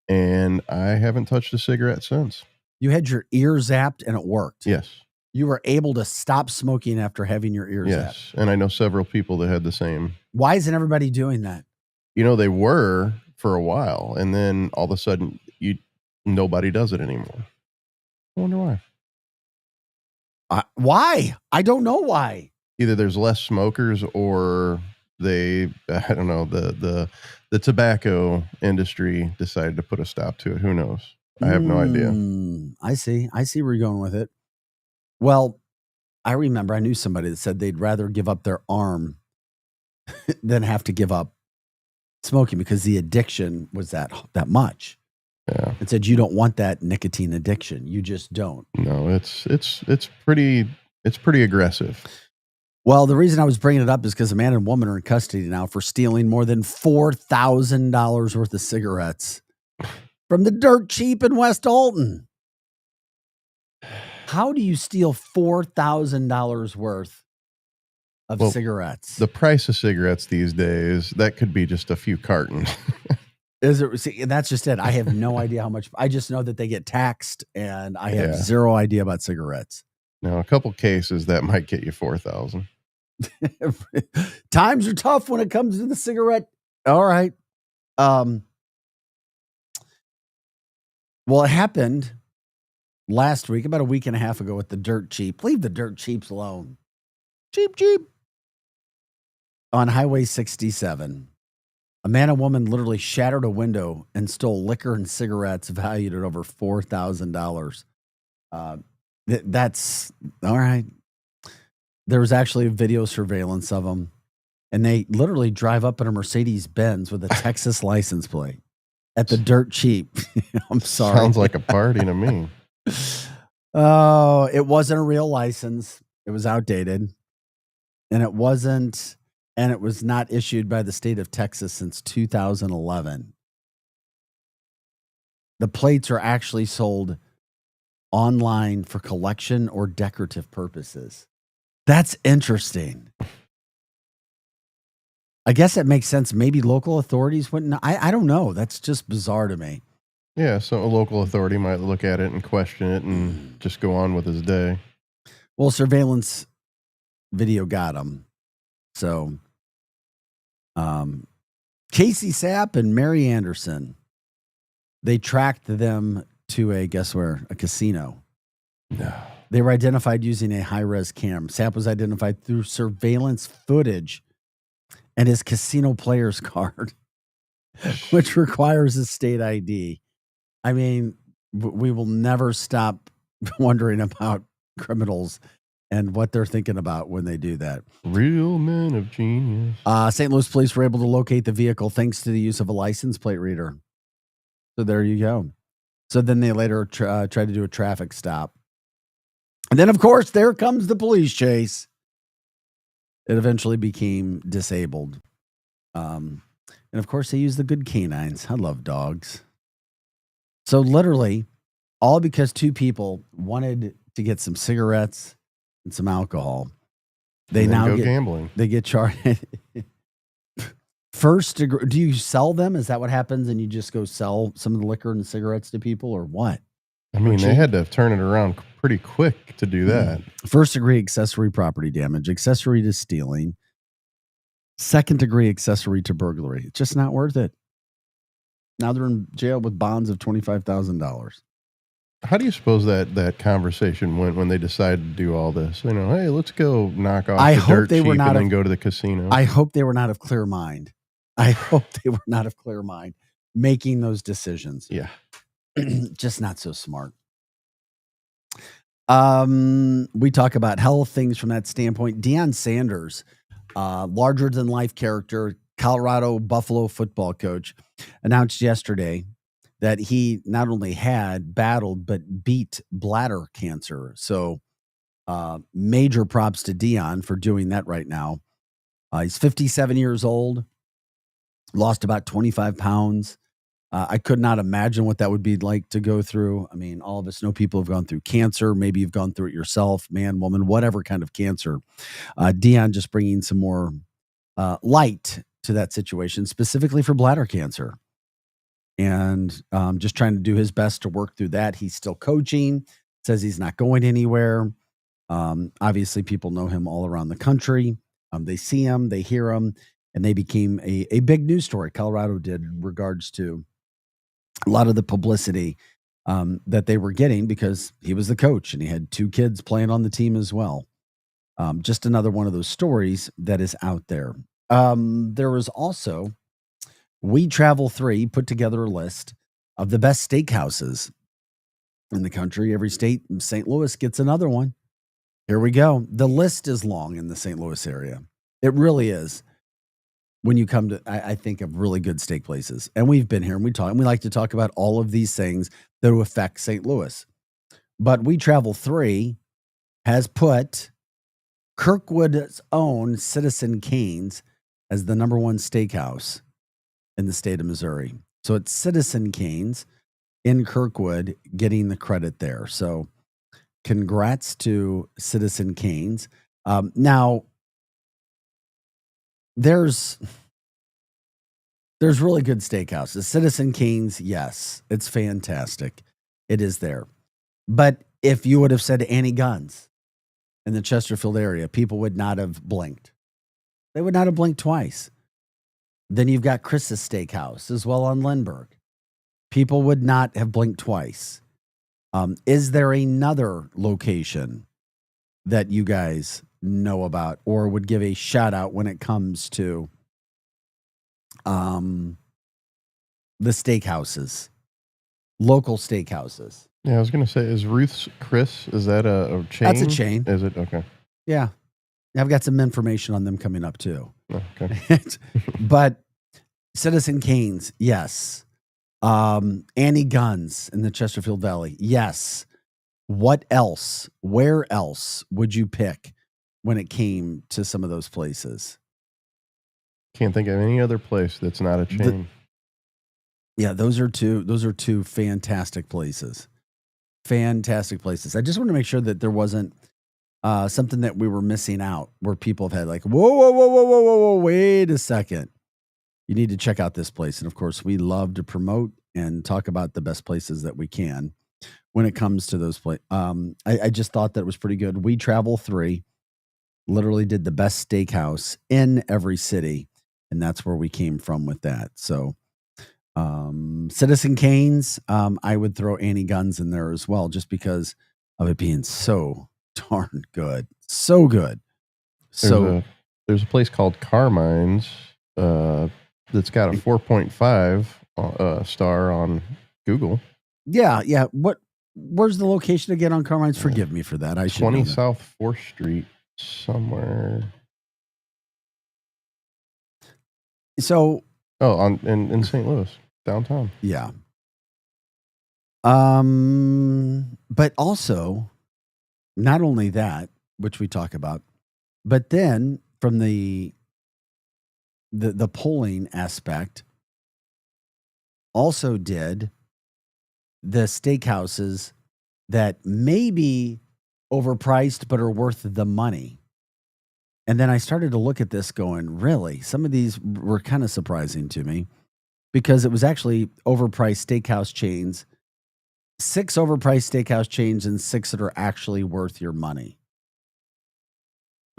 S8: and I haven't touched a cigarette since.
S7: You had your ear zapped and it worked.
S8: Yes.
S7: You were able to stop smoking after having your ear zapped.
S8: Yes, and I know several people that had the same.
S7: Why isn't everybody doing that?
S8: You know, they were for a while, and then all of a sudden, nobody does it anymore. I wonder why.
S7: Why? I don't know why.
S8: Either there's less smokers, or I don't know, the tobacco industry decided to put a stop to it. Who knows? I have no idea.
S7: I see where you're going with it. Well, I remember I knew somebody that said they'd rather give up their arm than have to give up smoking because the addiction was that much.
S8: Yeah.
S7: It said you don't want that nicotine addiction. You just don't.
S8: No, it's pretty aggressive.
S7: Well, the reason I was bringing it up is because a man and woman are in custody now for stealing more than $4,000 worth of cigarettes from the Dirt Cheap in West Alton. How do you steal $4,000 worth of cigarettes?
S8: The price of cigarettes these days, that could be just a few cartons.
S7: Is it? See, that's just it. I have no idea how much. I just know that they get taxed, and I have zero idea about cigarettes.
S8: Now, a couple cases that might get you 4,000.
S7: Times are tough when it comes to the cigarette. All right. Well, it happened last week, about a week and a half ago, with the Dirt Cheap. Leave the Dirt Cheaps alone. Cheap. On Highway 67. A man and woman literally shattered a window and stole liquor and cigarettes valued at over $4,000. That's all right. There was actually video surveillance of them, and they literally drive up in a Mercedes-Benz with a Texas license plate at the Dirt Cheap. I'm sorry.
S8: Sounds like a party to me.
S7: Oh, it wasn't a real license. It was outdated, and it was not issued by the state of Texas since 2011. The plates are actually sold online for collection or decorative purposes. That's interesting. I guess that makes sense. Maybe local authorities wouldn't. I don't know. That's just bizarre to me.
S8: Yeah, so a local authority might look at it and question it and just go on with his day.
S7: Well, surveillance video got him. So, Casey Sapp and Mary Anderson, they tracked them to guess where? A casino.
S8: No.
S7: They were identified using a high-res cam. Sapp was identified through surveillance footage and his casino player's card, which requires a state ID. I mean, we will never stop wondering about criminals and what they're thinking about when they do that.
S8: Real men of genius.
S7: St. Louis police were able to locate the vehicle thanks to the use of a license plate reader. So there you go. So then they later tried to do a traffic stop. And then, of course, there comes the police chase. It eventually became disabled. And, of course, they used the good canines. I love dogs. So literally, all because two people wanted to get some cigarettes and some alcohol. They now
S8: go
S7: get
S8: gambling.
S7: They get charged. First degree. Do you sell them? Is that what happens? And you just go sell some of the liquor and cigarettes to people, or what?
S8: I mean, they had to turn it around pretty quick to do that.
S7: First degree accessory property damage, accessory to stealing. Second-degree accessory to burglary. It's just not worth it. Now they're in jail with bonds of $25,000.
S8: How do you suppose that conversation went when they decided to do all this? Hey, let's go knock off the dirt cheap and then go to the casino.
S7: I hope they were not of clear mind. Making those decisions.
S8: Yeah.
S7: Just not so smart. We talk about health things from that standpoint. Deion Sanders, larger than life character, Colorado Buffalo football coach, announced yesterday that he not only had battled but beat bladder cancer. So major props to Deion for doing that right now. He's 57 years old, lost about 25 pounds. I could not imagine what that would be like to go through. I mean, all of us know people have gone through cancer. Maybe you've gone through it yourself, man, woman, whatever kind of cancer. Deion just bringing some more light to that situation, specifically for bladder cancer. And just trying to do his best to work through that. He's still coaching, says he's not going anywhere. Obviously, people know him all around the country. They see him, they hear him, and they became a big news story. Colorado did in regards to a lot of the publicity that they were getting because he was the coach and he had 2 kids playing on the team as well. Just another one of those stories that is out there. There was also We Travel 3 put together a list of the best steakhouses in the country. Every state, St. Louis gets another one. Here we go. The list is long in the St. Louis area. It really is. When you come to, I think of really good steak places, and we've been here and we talk, and we like to talk about all of these things that will affect St. Louis. But We Travel 3 has put Kirkwood's own Citizen Cane's as the number 1 steakhouse in the state of Missouri. So it's Citizen Cane's in Kirkwood getting the credit there. So congrats to Citizen Cane's. Now, there's really good steakhouses. Citizen Cane's, yes, it's fantastic. It is there. But if you would have said Annie Gunn's in the Chesterfield area, people would not have blinked. They would not have blinked twice. Then you've got Chris's Steakhouse as well on Lindbergh. People would not have blinked twice. Is there another location that you guys know about or would give a shout out when it comes to the steakhouses, local steakhouses?
S8: Yeah, I was going to say, is Ruth's Chris, is that a chain?
S7: That's a chain.
S8: Is it? Okay.
S7: Yeah. I've got some information on them coming up too.
S8: Okay.
S7: But Citizen Cane's, yes. Annie Gunn's in the Chesterfield Valley, yes. What else? Where else would you pick when it came to some of those places?
S8: Can't think of any other place that's not a chain.
S7: Those are two fantastic places. Fantastic places. I just want to make sure that there wasn't something that we were missing out where people have had like, whoa, wait a second. You need to check out this place. And of course, we love to promote and talk about the best places that we can when it comes to those places. I just thought that was pretty good. We Travel 3 literally did the best steakhouse in every city. And that's where we came from with that. So Citizen Cane's, I would throw Annie Gunn's in there as well, just because of it being so darn good. So good.
S8: There's a place called Carmine's that's got a 4.5 star on Google.
S7: Yeah. Where's the location again on Carmine's? Forgive me for that. I should
S8: 20
S7: know that.
S8: South 4th Street somewhere.
S7: So
S8: in St. Louis, downtown.
S7: Yeah. But also, not only that, which we talk about, but then from the polling aspect, also did the steakhouses that may be overpriced but are worth the money. And then I started to look at this going, really? Some of these were kind of surprising to me because it was actually overpriced steakhouse chains, 6 overpriced steakhouse chains and 6 that are actually worth your money.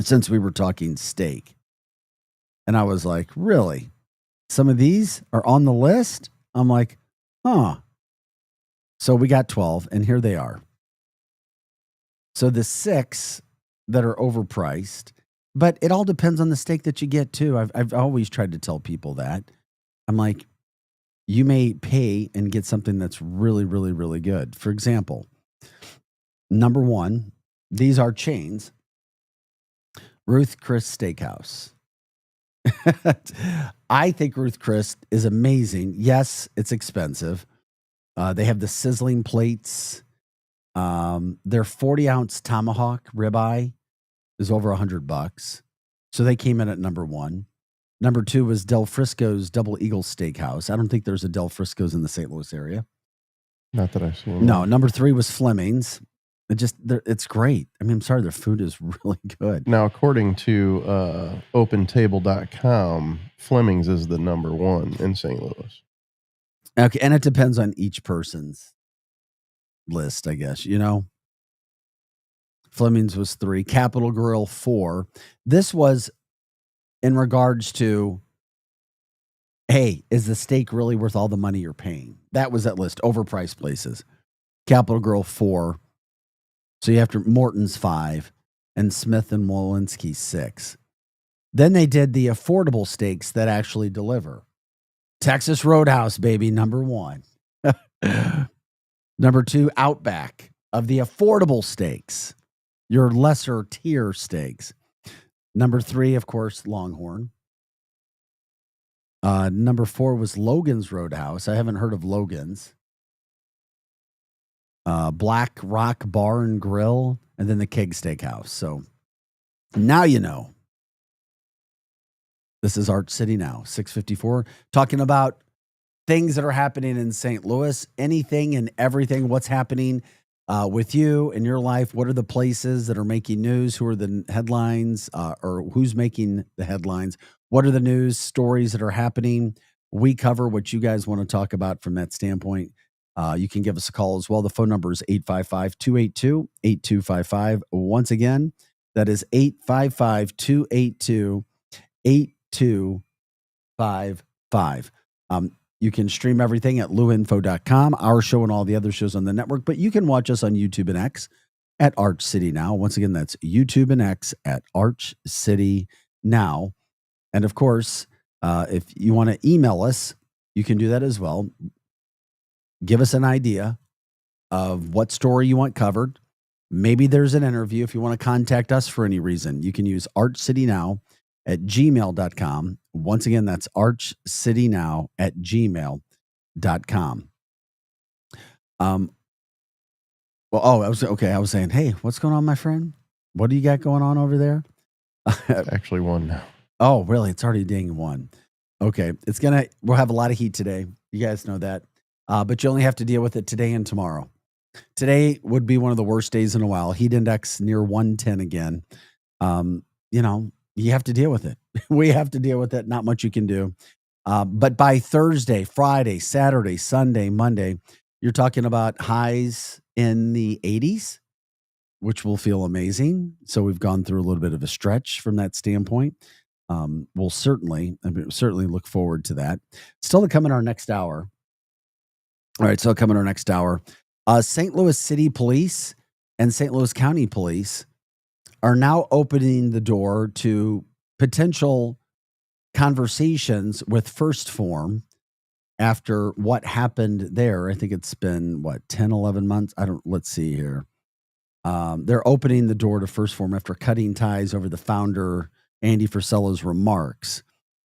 S7: Since we were talking steak. And I was like, really? Some of these are on the list? I'm like, huh. So we got 12, and here they are. So the 6 that are overpriced, but it all depends on the steak that you get too. I've always tried to tell people that. I'm like, you may pay and get something that's really, really, really good. For example, number 1, these are chains. Ruth Chris Steakhouse. I think Ruth Chris is amazing. Yes, it's expensive. They have the sizzling plates. Their 40-ounce tomahawk ribeye is over $100. So they came in at number 1. Number 2 was Del Frisco's Double Eagle Steakhouse. I don't think there's a Del Frisco's in the St. Louis area.
S8: Not that I've seen.
S7: No, number 3 was Fleming's. It's great. I mean, I'm sorry, their food is really good.
S8: Now, according to OpenTable.com, Fleming's is the number 1 in St. Louis.
S7: Okay, and it depends on each person's list, I guess, you know. Fleming's was 3, Capital Grill 4. This was in regards to, hey, is the steak really worth all the money you're paying? That was that list. Overpriced places. Capital Grill 4. So you have to Morton's 5 and Smith and Wolinski 6. Then they did the affordable steaks that actually deliver. Texas Roadhouse, baby, number 1. Number 2, Outback of the affordable steaks, your lesser tier steaks. Number 3, of course, Longhorn. Number 4 was Logan's Roadhouse. I haven't heard of Logan's. Black Rock Bar and Grill, and then the Keg Steakhouse. So now you know. This is Arch City Now, 654, talking about things that are happening in St. Louis, anything and everything, what's happening with you in your life. What are the places that are making news? Who are the headlines or who's making the headlines? What are the news stories that are happening? We cover what you guys want to talk about from that standpoint. You can give us a call as well. The phone number is 855-282-8255. Once again, that is 855-282-8255. You can stream everything at luinfo.com, our show and all the other shows on the network, but you can watch us on YouTube and X at Arch City Now. Once again, that's YouTube and X at Arch City Now. And of course, if you want to email us, you can do that as well. Give us an idea of what story you want covered. Maybe there's an interview. If you want to contact us for any reason, you can use archcitynow@gmail.com. Once again, that's archcitynow@gmail.com. I was saying, hey, what's going on, my friend? What do you got going on over there?
S8: Actually won now.
S7: Oh, really? It's already dang 1. Okay. We'll have a lot of heat today. You guys know that. But you only have to deal with it today and tomorrow. Today would be one of the worst days in a while. Heat index near 110 again. You have to deal with it. We have to deal with it. Not much you can do. But by Thursday, Friday, Saturday, Sunday, Monday, you're talking about highs in the 80s, which will feel amazing. So we've gone through a little bit of a stretch from that standpoint. We'll certainly look forward to that. Still to come in our next hour. All right, so coming our next hour, St. Louis City Police and St. Louis County Police are now opening the door to potential conversations with First Form after what happened there. I think it's been, 10, 11 months? Let's see here. They're opening the door to First Form after cutting ties over the founder, Andy Frisella's remarks.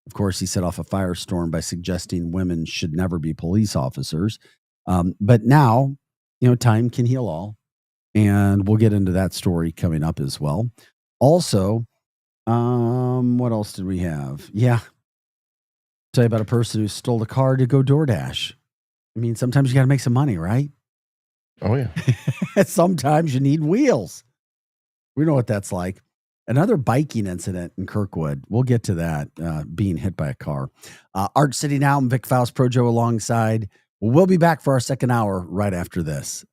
S7: Of course, he set off a firestorm by suggesting women should never be police officers. But now, time can heal all. And we'll get into that story coming up as well. Also, what else did we have? Yeah. Tell you about a person who stole a car to go DoorDash. I mean, sometimes you got to make some money, right?
S8: Oh, yeah.
S7: Sometimes you need wheels. We know what that's like. Another biking incident in Kirkwood. We'll get to that, being hit by a car. Arch City Now, I'm Vic Faust, Projo alongside. We'll be back for our second hour right after this.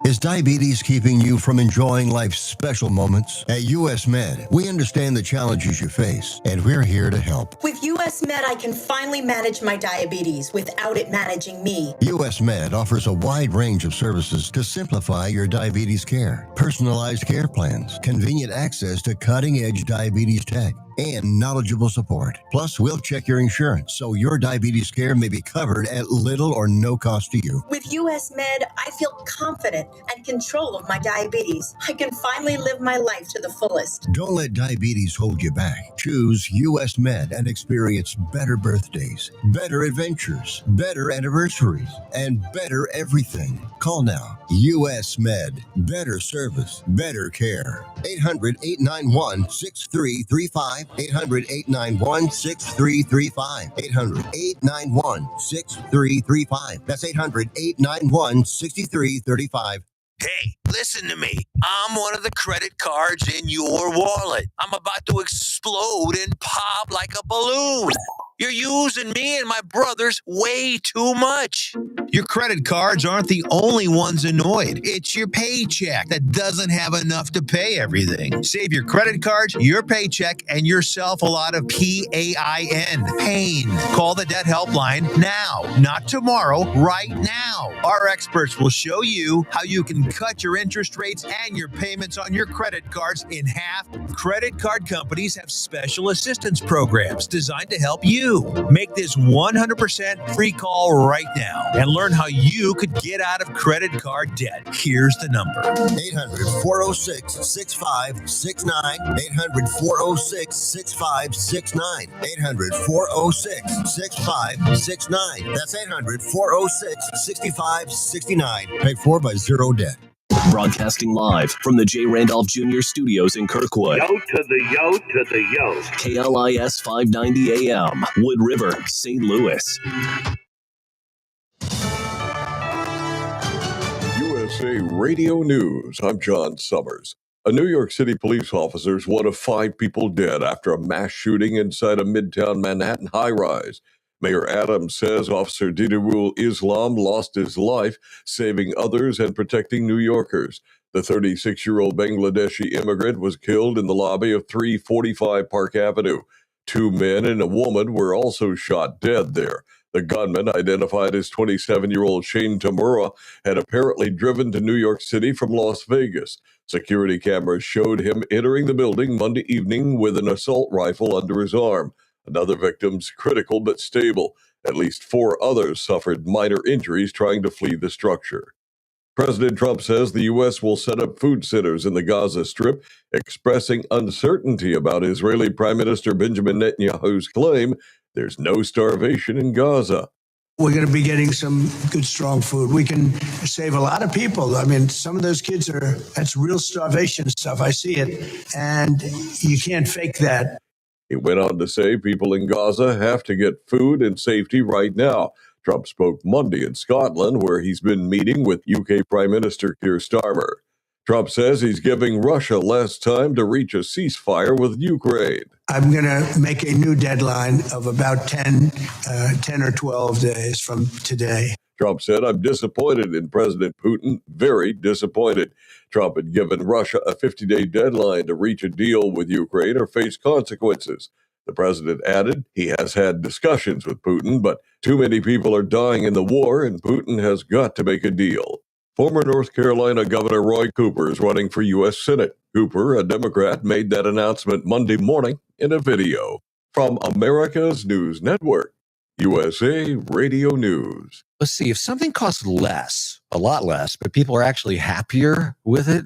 S18: Is diabetes keeping you from enjoying life's special moments? At US Med, we understand the challenges you face, and we're here to help.
S1: With US Med, I can finally manage my diabetes without it managing me.
S18: US Med offers a wide range of services to simplify your diabetes care. Personalized care plans, convenient access to cutting-edge diabetes tech, and knowledgeable support. Plus, we'll check your insurance so your diabetes care may be covered at little or no cost to you.
S1: With US Med, I feel confident and control of my diabetes. I can finally live my life to the fullest.
S18: Don't let diabetes hold you back. Choose US Med and experience better birthdays, better adventures, better anniversaries, and better everything. Call now. US Med. Better service, better care. 800-891-6335. 800-891-6335. 800-891-6335. That's 800-891-6335.
S19: Hey, listen to me. I'm one of the credit cards in your wallet. I'm about to explode and pop like a balloon. You're using me and my brothers way too much.
S20: Your credit cards aren't the only ones annoyed. It's your paycheck that doesn't have enough to pay everything. Save your credit cards, your paycheck, and yourself a lot of PAIN. Pain. Call the debt helpline now, not tomorrow, right now. Our experts will show you how you can cut your interest rates and your payments on your credit cards in half. Credit card companies have special assistance programs designed to help you. Make this 100% free call right now and learn how you could get out of credit card debt. Here's the number.
S18: 800-406-6569. 800-406-6569. 800-406-6569. That's 800-406-6569. Paid for by Zero Debt.
S6: Broadcasting live from the J. Randolph Jr. Studios in Kirkwood.
S21: Yo to the yo to the yo.
S6: KLIS 590 AM, Wood River, St. Louis.
S22: USA Radio News. I'm John Summers. A New York City police officer is one of 5 people dead after a mass shooting inside a Midtown Manhattan high-rise. Mayor Adams says Officer Didarul Islam lost his life, saving others and protecting New Yorkers. The 36-year-old Bangladeshi immigrant was killed in the lobby of 345 Park Avenue. 2 men and a woman were also shot dead there. The gunman, identified as 27-year-old Shane Tamura, had apparently driven to New York City from Las Vegas. Security cameras showed him entering the building Monday evening with an assault rifle under his arm. Another victim's critical but stable. At least 4 others suffered minor injuries trying to flee the structure. President Trump says the U.S. will set up food centers in the Gaza Strip, expressing uncertainty about Israeli Prime Minister Benjamin Netanyahu's claim there's no starvation in Gaza.
S23: We're going to be getting some good, strong food. We can save a lot of people. I mean, some of those kids that's real starvation stuff. I see it, and you can't fake that.
S22: He went on to say people in Gaza have to get food and safety right now. Trump spoke Monday in Scotland, where he's been meeting with UK Prime Minister Keir Starmer. Trump says he's giving Russia less time to reach a ceasefire with Ukraine.
S23: I'm going to make a new deadline of about 10 or 12 days from today.
S22: Trump said, I'm disappointed in President Putin, very disappointed. Trump had given Russia a 50-day deadline to reach a deal with Ukraine or face consequences. The president added he has had discussions with Putin, but too many people are dying in the war, and Putin has got to make a deal. Former North Carolina Governor Roy Cooper is running for U.S. Senate. Cooper, a Democrat, made that announcement Monday morning in a video. From America's News Network, USA Radio News.
S24: Let's see, if something costs less, a lot less, but people are actually happier with it,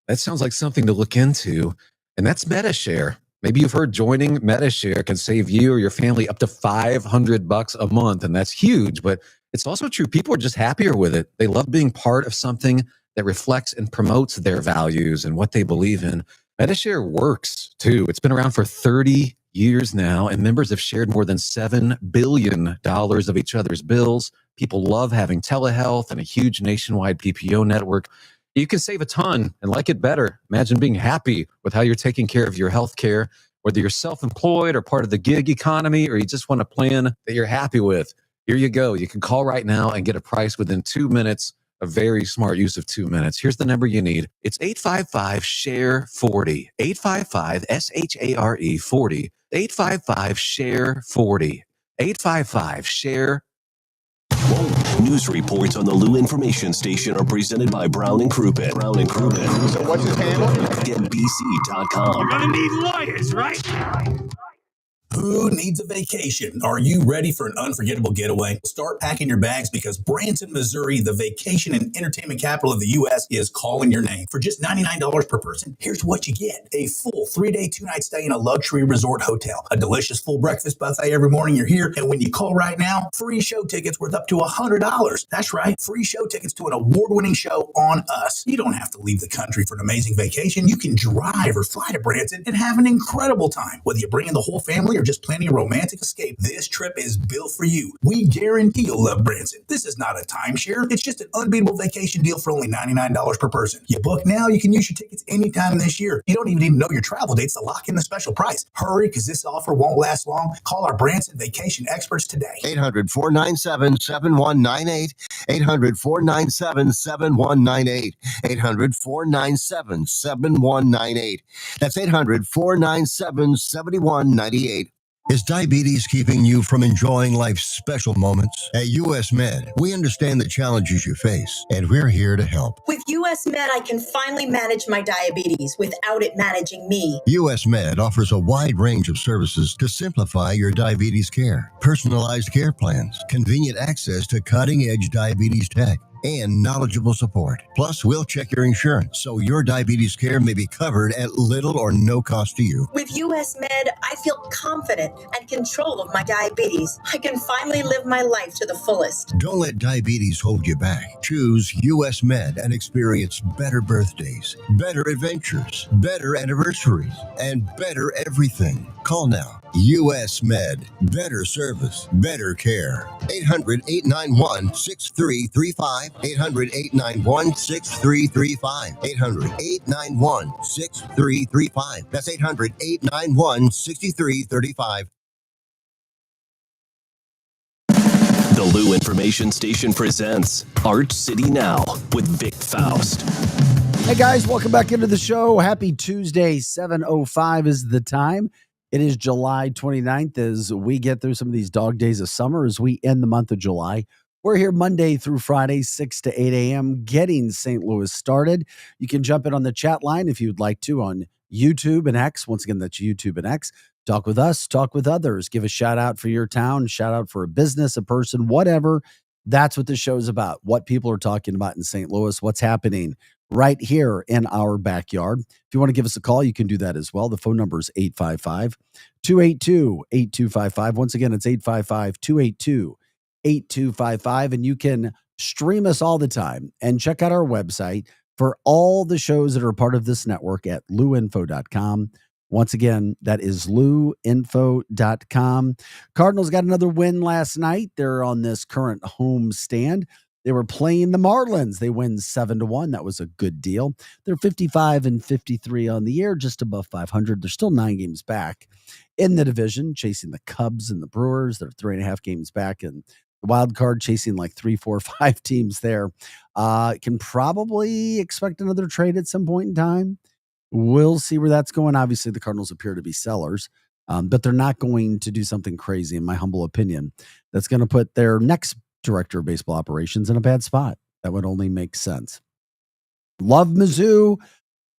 S24: that sounds like something to look into. And that's MetaShare. Maybe you've heard joining MetaShare can save you or your family up to $500 a month, and that's huge. But it's also true. People are just happier with it. They love being part of something that reflects and promotes their values and what they believe in. MetaShare works, too. It's been around for 30 years now, and members have shared more than $7 billion of each other's bills. People love having telehealth and a huge nationwide PPO network. You can save a ton and like it better. Imagine being happy with how you're taking care of your health care, whether you're self-employed or part of the gig economy, or you just want a plan that you're happy with. Here you go. You can call right now and get a price within 2 minutes. a very smart use of 2 minutes. Here's the number you need. It's 855-SHARE-40. 855-SHARE 40. 855-SHARE-40. 855-SHARE.
S6: News reports on the Lou Information Station are presented by Brown and Crouppen. Brown and Crouppen.
S9: So what's his handle?
S6: GetBC.com.
S9: You're gonna need lawyers, right?
S2: Who needs a vacation? Are you ready for an unforgettable getaway? Start packing your bags because Branson, Missouri, the vacation and entertainment capital of the U.S., is calling your name. For just $99 per person, here's what you get. A full 3-day, 2-night stay in a luxury resort hotel. A delicious full breakfast buffet every morning you're here. And when you call right now, free show tickets worth up to $100. That's right, free show tickets to an award-winning show on us. You don't have to leave the country for an amazing vacation. You can drive or fly to Branson and have an incredible time. Whether you bring in the whole family or just planning a romantic escape, this trip is built for you. We guarantee you'll love Branson. This is not a timeshare. It's just an unbeatable vacation deal for only $99 per person. You book now, you can use your tickets anytime this year. You don't even need to know your travel dates to lock in the special price. Hurry, because this offer won't last long. Call our Branson vacation experts today.
S18: 800-497-7198. 800-497-7198. 800-497-7198. That's 800-497-7198. Is diabetes keeping you from enjoying life's special moments? At US Med, we understand the challenges you face, and we're here to help.
S3: With US Med, I can finally manage my diabetes without it managing me.
S18: US Med offers a wide range of services to simplify your diabetes care. Personalized care plans, convenient access to cutting-edge diabetes tech, and knowledgeable support. Plus, we'll check your insurance so your diabetes care may be covered at little or no cost to you.
S3: With US Med, I feel confident and control of my diabetes. I can finally live my life to the fullest.
S18: Don't let diabetes hold you back. Choose US Med and experience better birthdays, better adventures, better anniversaries, and better everything. Call now. US Med. Better service, better care. 800-891-6335. 800-891-6335. 800-891-6335. That's 800-891-6335.
S6: The Lou Information Station presents Art City Now with Vic Faust.
S7: Hey guys, welcome back into the show. Happy Tuesday, 7:05 is the time. It is July 29th as we get through some of these dog days of summer as we end the month of July. We're here Monday through Friday, 6 to 8 a.m., getting St. Louis started. You can jump in on the chat line if you'd like to on YouTube and X. Once again, that's YouTube and X. Talk with us, talk with others. Give a shout out for your town, shout out for a business, a person, whatever. That's what this show is about. What people are talking about in St. Louis, what's happening right here in our backyard. If you want to give us a call, you can do that as well. The phone number is 855-282-8255. Once again, it's 855-282-8255. And you can stream us all the time and check out our website for all the shows that are part of this network at luinfo.com. Once again, that is luinfo.com. Cardinals got another win last night. They're on this current home stand. They were playing the Marlins. They win 7-1. That was a good deal. They're 55-53 on the year, just above 500. They're still 9 games back in the division, chasing the Cubs and the Brewers. They're 3.5 games back, and the wild card chasing like 3, 4, 5 teams there. Can probably expect another trade at some point in time. We'll see where that's going. Obviously, the Cardinals appear to be sellers, but they're not going to do something crazy, in my humble opinion, that's going to put their next director of baseball operations in a bad spot. That would only make sense. Love Mizzou.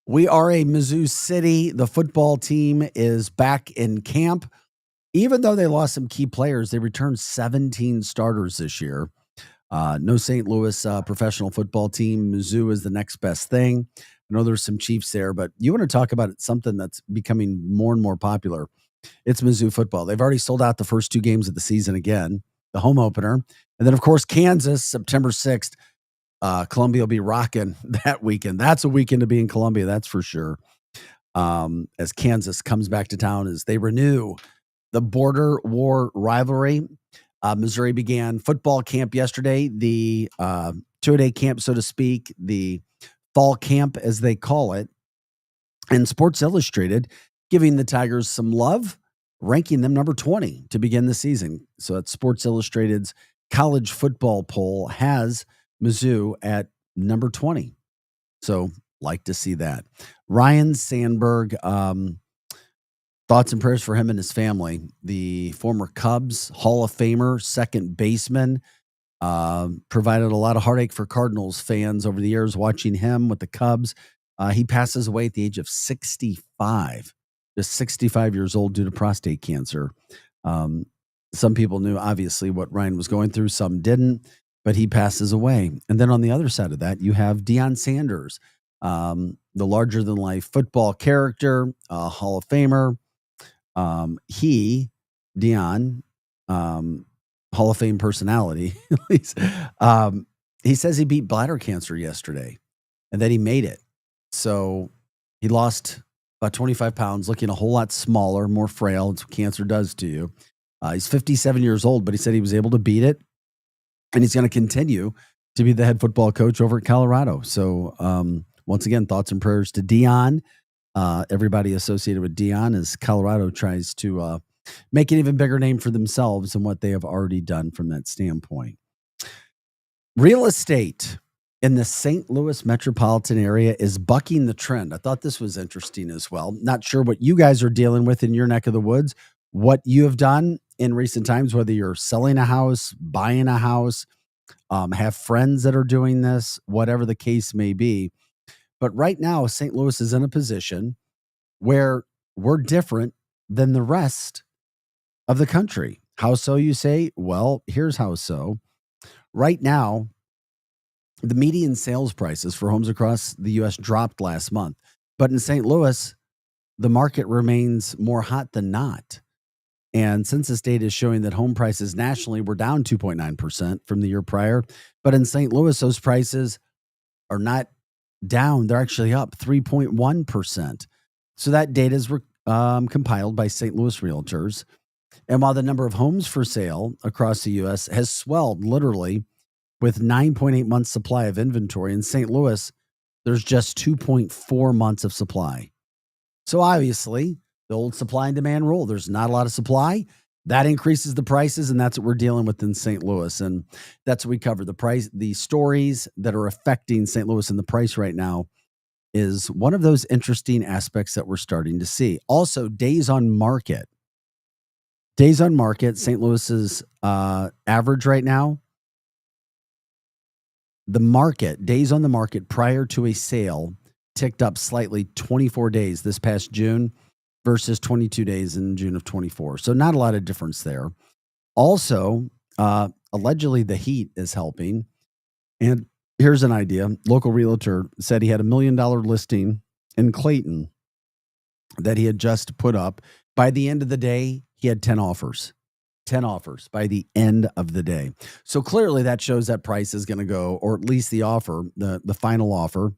S7: We are a Mizzou city. The football team is back in camp. Even though they lost some key players, they returned 17 starters this year. No St. Louis professional football team. Mizzou is the next best thing. I know there's some Chiefs there, but you want to talk about something that's becoming more and more popular. It's Mizzou football. They've already sold out the first 2 games of the season again, the home opener. And then, of course, Kansas, September 6th. Columbia will be rocking that weekend. That's a weekend to be in Columbia, that's for sure. As Kansas comes back to town, as they renew the border war rivalry. Missouri began football camp yesterday, the 2-day camp, so to speak, the fall camp, as they call it. And Sports Illustrated giving the Tigers some love, ranking them number 20 to begin the season. So that's Sports Illustrated's college football poll has Mizzou at number 20. So like to see that. Ryan Sandberg, thoughts and prayers for him and his family. The former Cubs Hall of Famer, second baseman, provided a lot of heartache for Cardinals fans over the years watching him with the Cubs. He passes away at the age of 65, just 65 years old due to prostate cancer. Some people knew obviously what Ryan was going through, some didn't, but he passes away. And then on the other side of that, you have Deion Sanders, the larger than life football character, Hall of Famer. Deion, Hall of Fame personality, at least, he says he beat bladder cancer yesterday and that he made it. So he lost about 25 pounds, looking a whole lot smaller, more frail. It's what cancer does to you. He's 57 years old, but he said he was able to beat it. And he's going to continue to be the head football coach over at Colorado. So once again, thoughts and prayers to Deion. Everybody associated with Deion as Colorado tries to make an even bigger name for themselves than what they have already done from that standpoint. Real estate in the St. Louis metropolitan area is bucking the trend. I thought this was interesting as well. Not sure what you guys are dealing with in your neck of the woods, what you have done in recent times, whether you're selling a house, buying a house, have friends that are doing this, whatever the case may be. But right now, St. Louis is in a position where we're different than the rest of the country. How so, you say? Well, here's how so. Right now, the median sales prices for homes across the U.S. dropped last month. But in St. Louis, the market remains more hot than not. And census data is showing that home prices nationally were down 2.9% from the year prior. But in St. Louis, those prices are not down. They're actually up 3.1%. So that data is compiled by St. Louis Realtors. And while the number of homes for sale across the U.S. has swelled literally with 9.8 months supply of inventory, in St. Louis, there's just 2.4 months of supply. So obviously, the old supply and demand rule, there's not a lot of supply. That increases the prices, and that's what we're dealing with in St. Louis. And that's what we cover. The price, the stories that are affecting St. Louis and the price right now is one of those interesting aspects that we're starting to see. Also, days on market. Days on market, St. Louis's average right now, the market, days on the market prior to a sale ticked up slightly 24 days this past June versus 22 days in June of 24. So not a lot of difference there. Also, allegedly the heat is helping. And here's an idea. Local realtor said he had $1 million listing in Clayton that he had just put up. By the end of the day, he had 10 offers. 10 offers by the end of the day. So clearly that shows that price is going to go, or at least the offer, the final offer,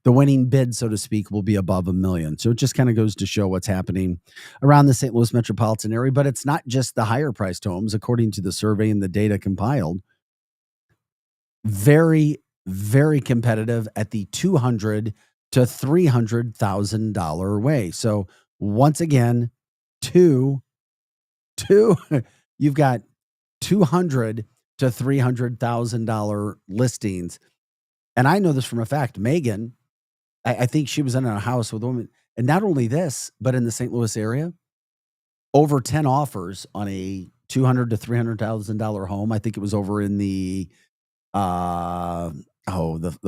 S7: the winning bid, so to speak, will be above $1 million. So it just kind of goes to show what's happening around the St. Louis metropolitan area. But it's not just the higher priced homes, according to the survey and the data compiled. Very, very competitive at the $200,000 to $300,000 way. So once again, you've got $200,000 to $300,000 listings. And I know this from a fact. Megan, I think she was in a house with a woman. And not only this, but in the St. Louis area, over 10 offers on a $200,000 to $300,000 home. I think it was over in the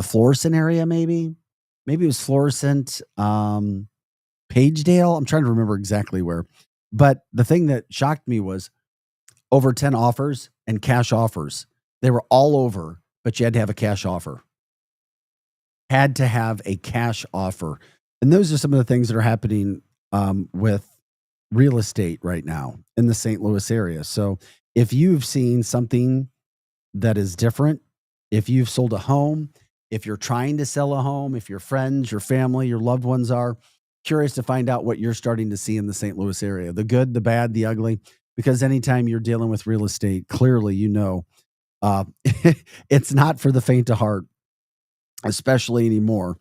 S7: Florissant area, maybe. Maybe it was Florissant, Pagedale. I'm trying to remember exactly where. But the thing that shocked me was over 10 offers and cash offers. They were all over, but you had to have a cash offer. Had to have a cash offer. And those are some of the things that are happening with real estate right now in the St. Louis area. So if you've seen something that is different, if you've sold a home, if you're trying to sell a home, if your friends, your family, your loved ones are curious to find out what you're starting to see in the St. Louis area, the good, the bad, the ugly, because anytime you're dealing with real estate, clearly, it's not for the faint of heart, especially anymore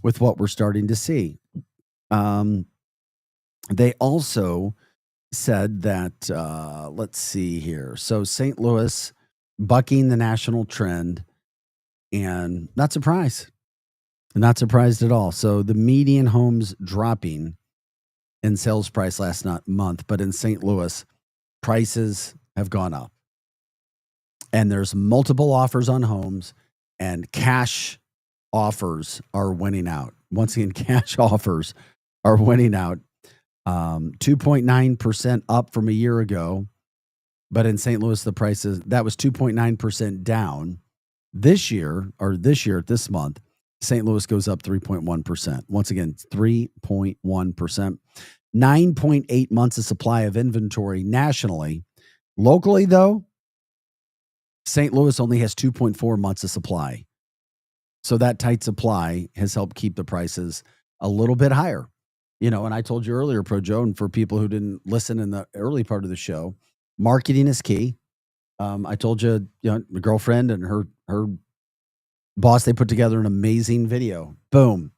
S7: with what we're starting to see. They also said that, let's see here. So St. Louis bucking the national trend. And not surprised. Not surprised at all. So the median homes dropping in sales price last month, but in St. Louis, prices have gone up. And there's multiple offers on homes, and cash offers are winning out. Once again, cash offers are winning out. 2.9% up from a year ago. But in St. Louis, the prices, that was 2.9% down. This year this month, St. Louis goes up 3.1%. Once again, 3.1%. 9.8 months of supply of inventory nationally. Locally, though, St. Louis only has 2.4 months of supply. So that tight supply has helped keep the prices a little bit higher. And I told you earlier, Pro Joe, and for people who didn't listen in the early part of the show, marketing is key. I told you, my girlfriend and her boss, they put together an amazing video. Boom.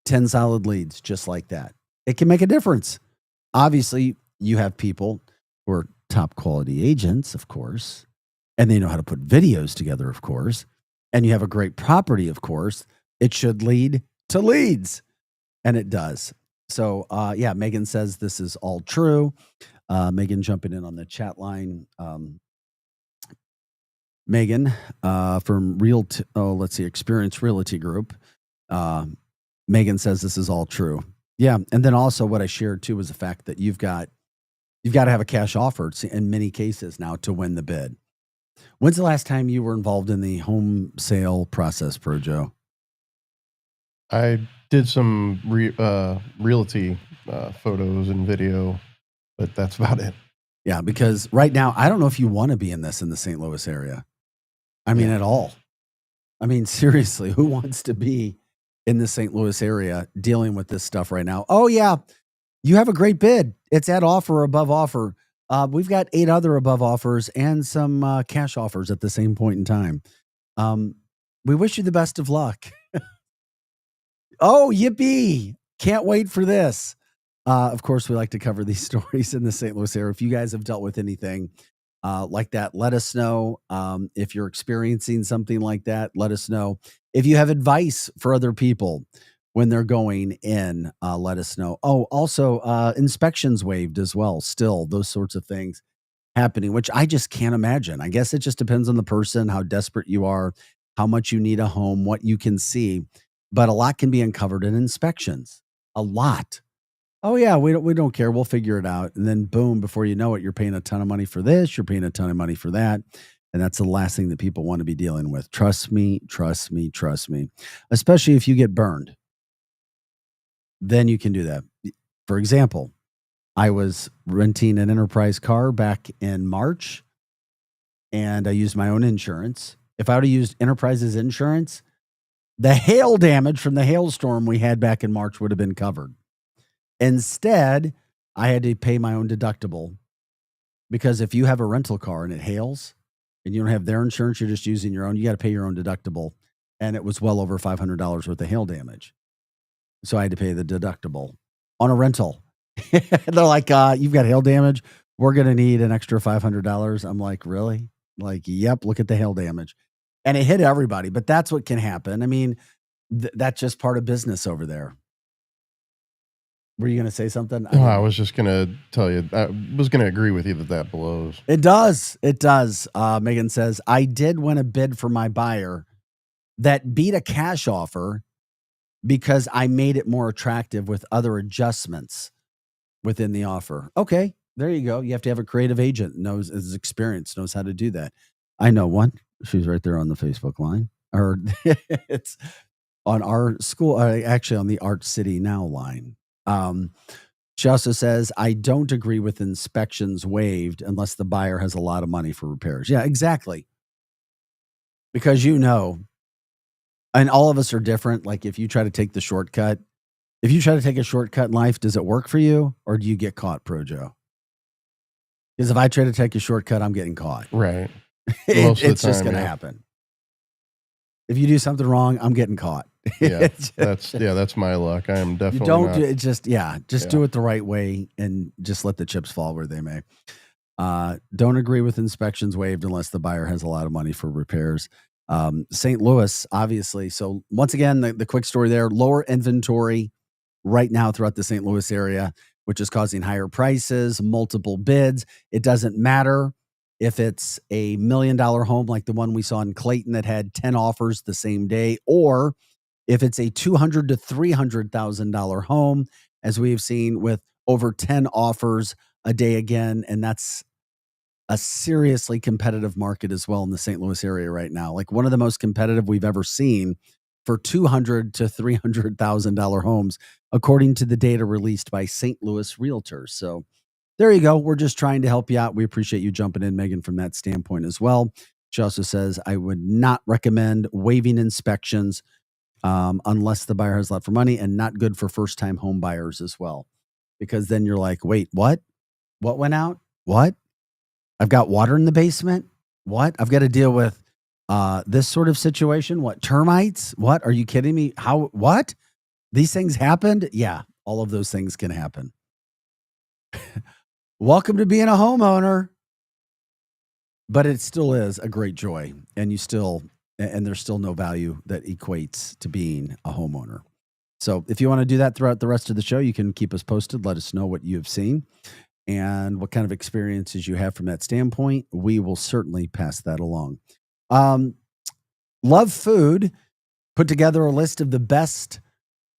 S7: 10 solid leads, just like that. It can make a difference. Obviously, you have people who are top quality agents, of course, and they know how to put videos together, of course, and you have a great property, of course. It should lead to leads, and it does. So, Megan says this is all true. Megan jumping in on the chat line. Megan from Experience Realty Group. Megan says this is all true. Yeah, and then also what I shared too was the fact that you've got to have a cash offer in many cases now to win the bid. When's the last time you were involved in the home sale process, Pro Joe?
S8: I did some realty photos and video, but that's about it.
S7: Yeah, because right now, I don't know if you want to be in the St. Louis area. I mean, at all. I mean, seriously, who wants to be in the St. Louis area dealing with this stuff right now? Oh, yeah, you have a great bid. It's at offer or above offer. We've got 8 other above offers and some cash offers at the same point in time. We wish you the best of luck. Oh, yippee. Can't wait for this. Of course, we like to cover these stories in the St. Louis area. If you guys have dealt with anything like that, let us know. If you're experiencing something like that, let us know. If you have advice for other people when they're going in, let us know. Oh, also, inspections waived as well. Still, those sorts of things happening, which I just can't imagine. I guess it just depends on the person, how desperate you are, how much you need a home, what you can see. But a lot can be uncovered in inspections. A lot. Oh, yeah, we don't care. We'll figure it out. And then, boom, before you know it, you're paying a ton of money for this. You're paying a ton of money for that. And that's the last thing that people want to be dealing with. Trust me, trust me, trust me. Especially if you get burned. Then you can do that. For example, I was renting an Enterprise car back in March, and I used my own insurance. If I would have used Enterprise's insurance, the hail damage from the hailstorm we had back in March would have been covered. Instead, I had to pay my own deductible, because if you have a rental car and it hails and you don't have their insurance, you're just using your own, you got to pay your own deductible. And it was well over $500 worth of hail damage. So I had to pay the deductible on a rental. They're like, you've got hail damage. We're going to need an extra $500. I'm like, really? Like, yep, look at the hail damage. And it hit everybody, but that's what can happen. I mean, that's just part of business over there. Were you going to say something?
S8: No, I was just going to tell you, I was going to agree with you that blows.
S7: It does. It does. Megan says, I did win a bid for my buyer that beat a cash offer because I made it more attractive with other adjustments within the offer. Okay, there you go. You have to have a creative agent, knows his experience, knows how to do that. I know one. She's right there on the Facebook line. Or it's on our school, actually on the Art City Now line. She also says, I don't agree with inspections waived unless the buyer has a lot of money for repairs. Yeah, exactly. Because and all of us are different. Like if you try to take the shortcut, if you try to take a shortcut in life, does it work for you or do you get caught, Pro Joe? Because if I try to take a shortcut, I'm getting caught.
S8: Right.
S7: It's just going to happen. If you do something wrong, I'm getting caught.
S8: Yeah, that's my luck. I am definitely
S7: don't
S8: not.
S7: do it. Just do it the right way and just let the chips fall where they may. Don't agree with inspections waived unless the buyer has a lot of money for repairs. St. Louis, obviously. So once again, the quick story there, lower inventory right now throughout the St. Louis area, which is causing higher prices, multiple bids. It doesn't matter if it's a $1 million home like the one we saw in Clayton that had 10 offers the same day, or if it's a $200,000 to $300,000 home, as we have seen with over 10 offers a day again. And that's a seriously competitive market as well in the St. Louis area right now. Like one of the most competitive we've ever seen for $200,000 to $300,000 homes, according to the data released by St. Louis Realtors. So there you go. We're just trying to help you out. We appreciate you jumping in, Megan, from that standpoint as well. She also says, I would not recommend waiving inspections unless the buyer has left for money, and not good for first-time home buyers as well. Because then you're like, wait, what? What went out? What? I've got water in the basement? What? I've got to deal with this sort of situation? What? Termites? What? Are you kidding me? How? What? These things happened? Yeah, all of those things can happen. Welcome to being a homeowner. But it still is a great joy. And there's still no value that equates to being a homeowner. So if you want to do that throughout the rest of the show, you can keep us posted. Let us know what you have seen and what kind of experiences you have from that standpoint. We will certainly pass that along. Love Food put together a list of the best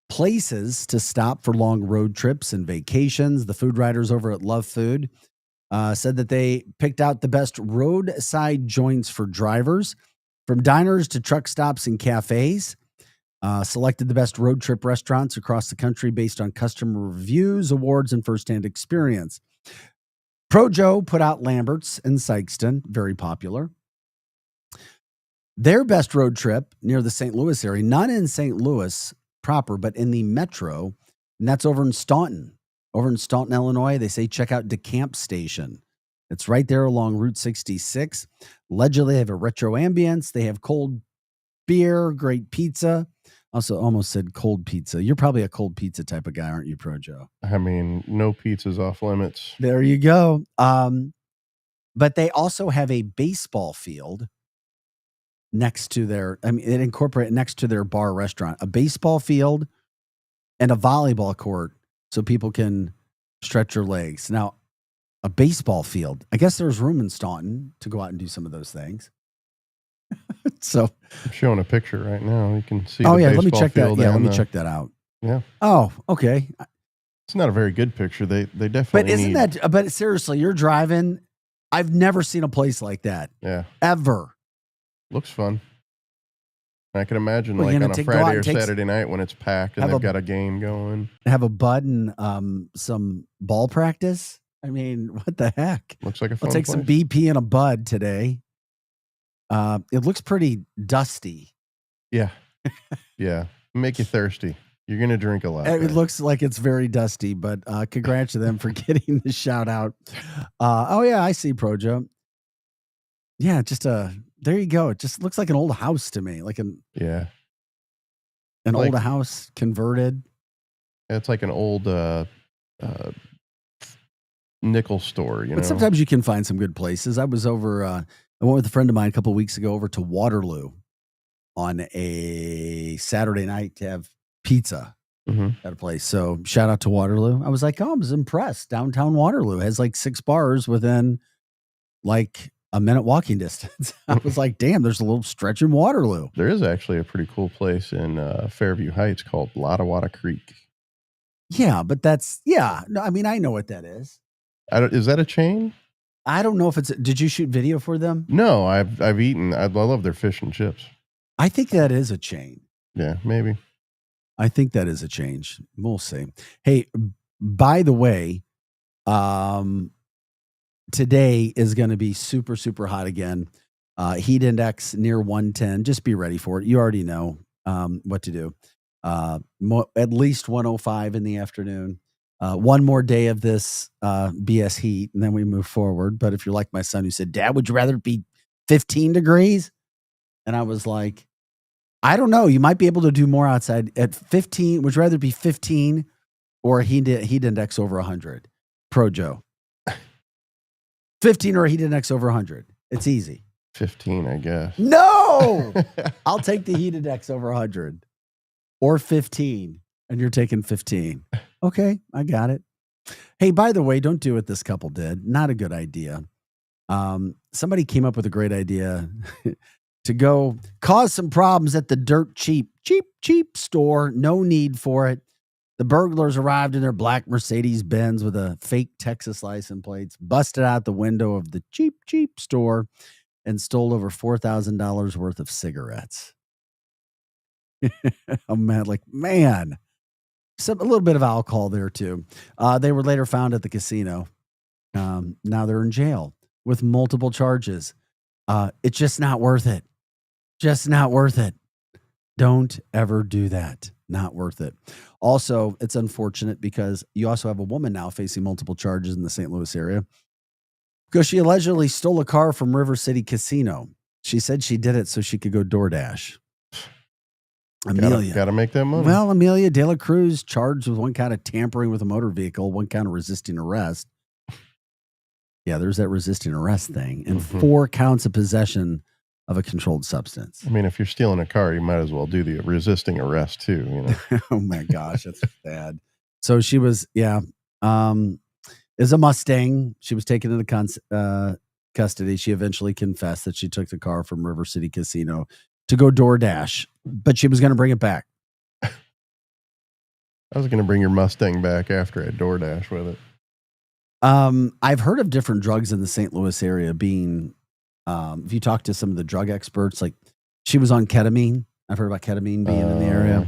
S7: places to stop for long road trips and vacations. The food writers over at Love Food said that they picked out the best roadside joints for drivers, from diners to truck stops and cafes. Selected the best road trip restaurants across the country based on customer reviews, awards, and firsthand experience. Projo put out Lambert's in Sikeston, very popular. Their best road trip near the St. Louis area, not in St. Louis proper, but in the metro, and that's over in Staunton. Over in Staunton, Illinois, they say check out DeCamp Station. It's right there along Route 66. Allegedly, they have a retro ambience. They have cold beer, great pizza. Also, almost said cold pizza. You're probably a cold pizza type of guy, aren't you, Projo?
S8: I mean, no pizza's off limits.
S7: There you go. But they also have a baseball field next to their, it incorporated next to their bar restaurant, a baseball field and a volleyball court so people can stretch their legs. Now, a baseball field, I guess there's room in Staunton to go out and do some of those things. So
S8: I'm showing a picture right now. You can see.
S7: Oh
S8: the
S7: yeah, let me
S8: baseball
S7: check that.
S8: field
S7: Yeah, let
S8: and
S7: me check that out.
S8: Yeah.
S7: Oh, okay.
S8: It's not a very good picture. They definitely.
S7: But isn't that? But seriously, you're driving. I've never seen a place like that.
S8: Yeah.
S7: Ever.
S8: Looks fun. I can imagine
S7: Well,
S8: like
S7: you're
S8: on
S7: gonna
S8: a
S7: go out
S8: Friday or
S7: and take
S8: Saturday night when it's packed and
S7: have
S8: they've
S7: a-
S8: got a game going.
S7: Have a bud and some ball practice. I mean, what the heck?
S8: Looks like a
S7: I'll
S8: fun
S7: take some
S8: place.
S7: BP and a bud today. It looks pretty dusty.
S8: Yeah. Yeah. Make you thirsty. You're going to drink a lot.
S7: It
S8: there.
S7: looks like it's very dusty, but congrats to them for getting the shout out. Oh yeah, I see Projo. Yeah, just there you go. It just looks like an old house to me, like an
S8: Like-
S7: old house converted.
S8: It's like an old nickel store, you know.
S7: But sometimes you can find some good places. I was over. I went with a friend of mine a couple of weeks ago over to Waterloo on a Saturday night to have pizza at a place. So shout out to Waterloo. I was like, oh, I was impressed. Downtown Waterloo has like 6 bars within like a minute walking distance. I was like, damn, there's a little stretch in Waterloo.
S8: There is actually a pretty cool place in Fairview Heights called Lottawatta Creek.
S7: Yeah, but that's No, I mean, I know what that is.
S8: Is that a chain?
S7: I don't know if it's. Did you shoot video for them?
S8: No, I've eaten. I love their fish and chips.
S7: I think that is a chain.
S8: Yeah, maybe.
S7: I think that is a change. We'll see. Hey, by the way, today is going to be super, super hot again. Heat index near 110. Just be ready for it. You already know what to do. At least 105 in the afternoon. One more day of this BS heat, and then we move forward. But if you're like my son who said, Dad, would you rather it be 15 degrees? And I was like, I don't know. You might be able to do more outside at 15. Would you rather be 15 or a heat index over 100? Projo. 15 or a heat index over 100. It's easy.
S8: 15, I guess.
S7: No! No, I'll take the heated X over 100 or 15, and you're taking 15. Okay, I got it. Hey, by the way, don't do what this couple did. Not a good idea. Somebody came up with a great idea to go cause some problems at the dirt cheap store. No need for it. The burglars arrived in their black Mercedes Benz with a fake Texas license plates, busted out the window of the cheap store, and stole over $4,000 worth of cigarettes. I'm mad, man. A little bit of alcohol there too. They were later found at the casino. Now they're in jail with multiple charges. It's just not worth it. Just not worth it. Don't ever do that. Not worth it. Also, it's unfortunate because you also have a woman now facing multiple charges in the St. Louis area because she allegedly stole a car from River City Casino. She said she did it so she could go DoorDash. Amelia.
S8: Gotta make that money.
S7: Well, Amelia De La Cruz charged with one count of tampering with a motor vehicle, one count of resisting arrest. Yeah, there's that resisting arrest thing, and 4 counts of possession of a controlled substance.
S8: I mean, if you're stealing a car, you might as well do the resisting arrest too. You know.
S7: Oh my gosh, that's bad. So she was, is a Mustang. She was taken into custody. She eventually confessed that she took the car from River City Casino to go DoorDash, but she was going to bring it back.
S8: I was going to bring your Mustang back after I DoorDash with it.
S7: I've heard of different drugs in the St. Louis area being, if you talk to some of the drug experts, like she was on ketamine. I've heard about ketamine being in the area.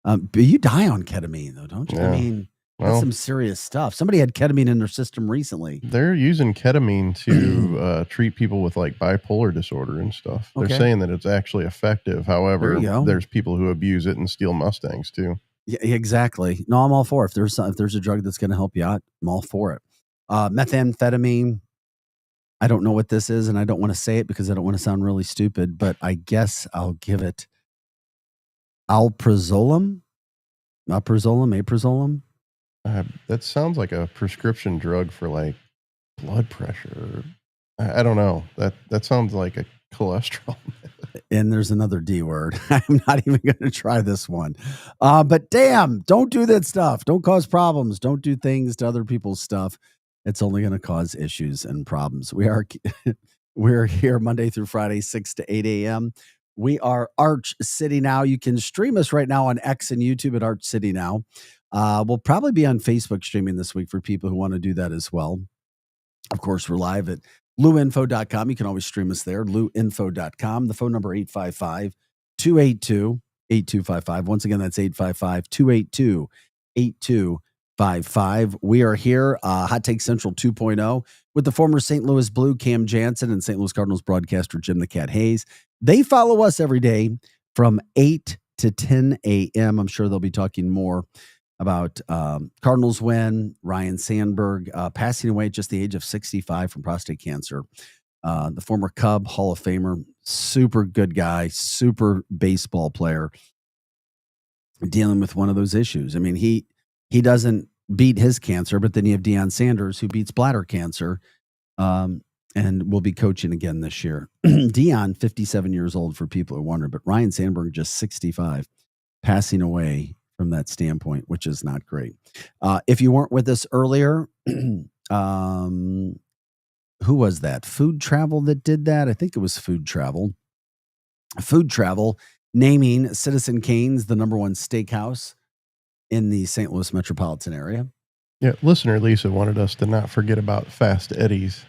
S7: But you die on ketamine though, don't you?
S8: Yeah.
S7: I mean, that's some serious stuff. Somebody had ketamine in their system recently.
S8: They're using ketamine to treat people with like bipolar disorder and stuff. They're
S7: Okay.
S8: saying that it's actually effective. However,
S7: There you go.
S8: there's people who abuse it and steal Mustangs too.
S7: Yeah, exactly. No, I'm all for it. If there's a drug that's going to help you out, I'm all for it. Methamphetamine. I don't know what this is, and I don't want to say it because I don't want to sound really stupid, but I guess I'll give it alprazolam. Alprazolam.
S8: That sounds like a prescription drug for like blood pressure. I don't know. That sounds like a cholesterol.
S7: And there's another D word. I'm not even going to try this one. But damn, don't do that stuff. Don't cause problems. Don't do things to other people's stuff. It's only going to cause issues and problems. We're here Monday through Friday, 6 to 8 a.m. We are Arch City Now. You can stream us right now on X and YouTube at Arch City Now. We'll probably be on Facebook streaming this week for people who want to do that as well. Of course, we're live at luinfo.com. You can always stream us there, luinfo.com. The phone number 855-282-8255. Once again, that's 855-282-8255. We are here, Hot Take Central 2.0, with the former St. Louis Blue Cam Jansen and St. Louis Cardinals broadcaster Jim the Cat Hayes. They follow us every day from 8 to 10 a.m. I'm sure they'll be talking more about Cardinals win, Ryan Sandberg passing away at just the age of 65 from prostate cancer. The former Cub Hall of Famer, super good guy, super baseball player, dealing with one of those issues. I mean, he doesn't beat his cancer, but then you have Deion Sanders who beats bladder cancer and will be coaching again this year. Deion, 57 years old for people who wonder, but Ryan Sandberg just 65, passing away from that standpoint, which is not great. If you weren't with us earlier, who was that? Food Travel that did that? I think it was Food Travel. Food Travel naming Citizen Cane's the #1 steakhouse in the St. Louis metropolitan area.
S8: Yeah, listener Lisa wanted us to not forget about Fast Eddie's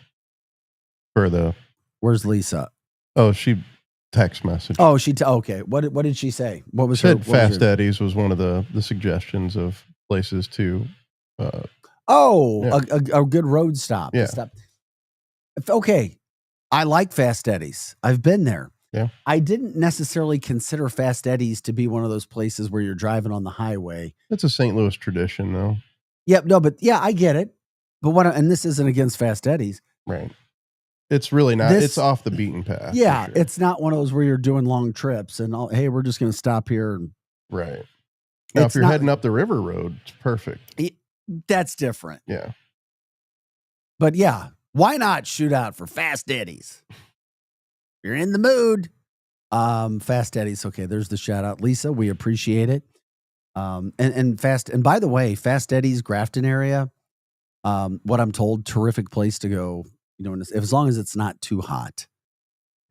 S8: for the.
S7: Where's Lisa?
S8: Oh, she text message.
S7: Oh, okay. What did she say? What was her?
S8: Said Fast Eddie's was one of the suggestions of places to.
S7: A good road stop.
S8: Yeah.
S7: Okay, I like Fast Eddie's. I've been there.
S8: Yeah.
S7: I didn't necessarily consider Fast Eddie's to be one of those places where you're driving on the highway.
S8: It's a St. Louis tradition, though.
S7: Yep. No, but yeah, I get it. But and this isn't against Fast Eddie's.
S8: Right. It's really not. It's off the beaten path.
S7: Yeah.
S8: for sure.
S7: It's not one of those where you're doing long trips and, hey, we're just going to stop here. And
S8: Right. Now, if you're heading up the river road, it's perfect.
S7: That's different.
S8: Yeah.
S7: But yeah, why not shoot out for Fast Eddie's? If you're in the mood, Fast Eddie's. Okay, there's the shout out. Lisa, we appreciate it. And by the way, Fast Eddie's Grafton area, what I'm told, terrific place to go, as long as it's not too hot.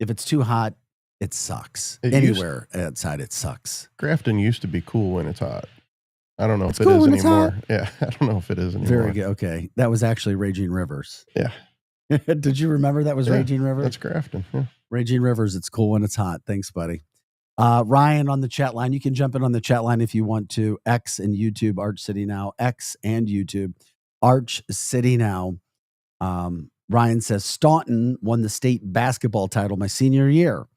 S7: If it's too hot, it sucks. Anywhere outside, it sucks.
S8: Grafton used to be cool when it's hot. I don't know if it is anymore. Yeah, I don't know if it is anymore.
S7: Very good. Okay. That was actually Raging Rivers.
S8: Yeah.
S7: Did you remember that was Raging Rivers?
S8: That's Grafton. Yeah.
S7: Raging Rivers. It's cool when it's hot. Thanks, buddy. Ryan on the chat line. You can jump in on the chat line if you want to. X and YouTube, Arch City Now. X and YouTube, Arch City Now. Ryan says, Staunton won the state basketball title my senior year.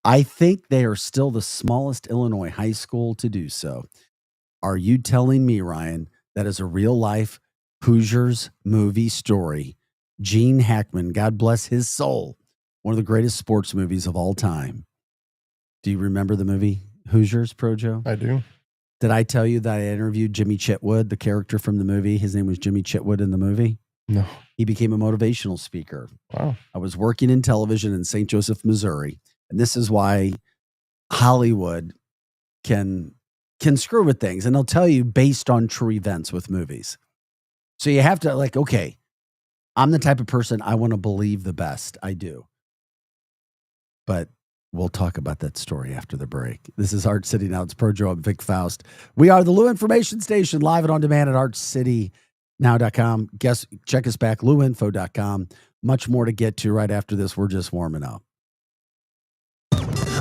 S7: I think they are still the smallest Illinois high school to do so. Are you telling me, Ryan, that is a real life Hoosiers movie story? Gene Hackman, God bless his soul, one of the greatest sports movies of all time. Do you remember the movie Hoosiers, Projo?
S8: I do.
S7: Did I tell you that I interviewed Jimmy Chitwood, the character from the movie? His name was Jimmy Chitwood in the movie.
S8: No.
S7: He became a motivational speaker.
S8: Wow.
S7: I was working in television in St. Joseph, Missouri. And this is why Hollywood can screw with things. And they'll tell you based on true events with movies. So you have to okay, I'm the type of person I want to believe the best. I do. But we'll talk about that story after the break. This is Arch City Now. It's Projo. I'm Vic Faust. We are the Lou Information Station, live and on demand at archcitynow.com. Check us back, louinfo.com. Much more to get to right after this. We're just warming up.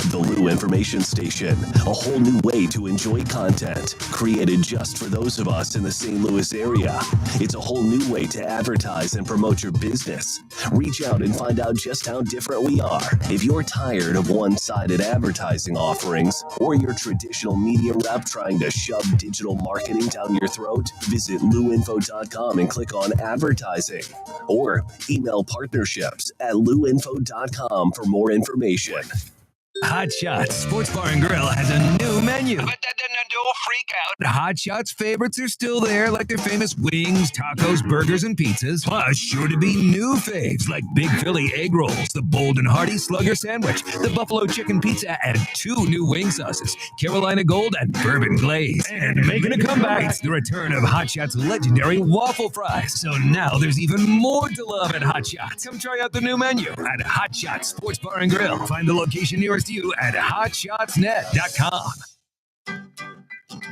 S6: The Lou Information Station, a whole new way to enjoy content created just for those of us in the St. Louis area. It's a whole new way to advertise and promote your business. Reach out and find out just how different we are. If you're tired of one-sided advertising offerings or your traditional media rep trying to shove digital marketing down your throat, visit louinfo.com and click on advertising or email partnerships at louinfo.com for more information.
S4: Hot Shots Sports Bar and Grill has a new menu. But don't freak out. Hot Shots favorites are still there, like their famous wings, tacos, burgers, and pizzas. Plus, sure to be new faves like Big Philly egg rolls, the Bold and Hearty Slugger sandwich, the Buffalo chicken pizza, and 2 new wing sauces, Carolina Gold and Bourbon Glaze. And making a comeback, it's the return of Hot Shots' legendary waffle fries. So now there's even more to love at Hot Shots. Come try out the new menu at Hot Shots Sports Bar and Grill. Find the location nearest you at hotshotsnet.com.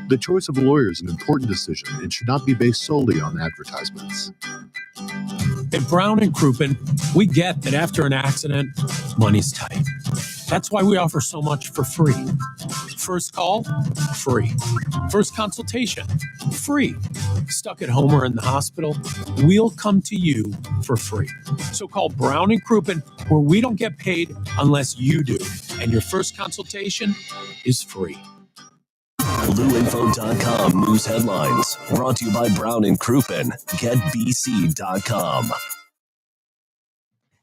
S5: The choice of a lawyer is an important decision and should not be based solely on advertisements.
S10: At Brown and Crouppen, we get that after an accident, money's tight. That's why we offer so much for free. First call, free. First consultation, free. Stuck at home or in the hospital, we'll come to you for free. So call Brown and Crouppen, where we don't get paid unless you do. And your first consultation is free.
S6: LouInfo.com news headlines brought to you by Brown and Crouppen. GetBC.com.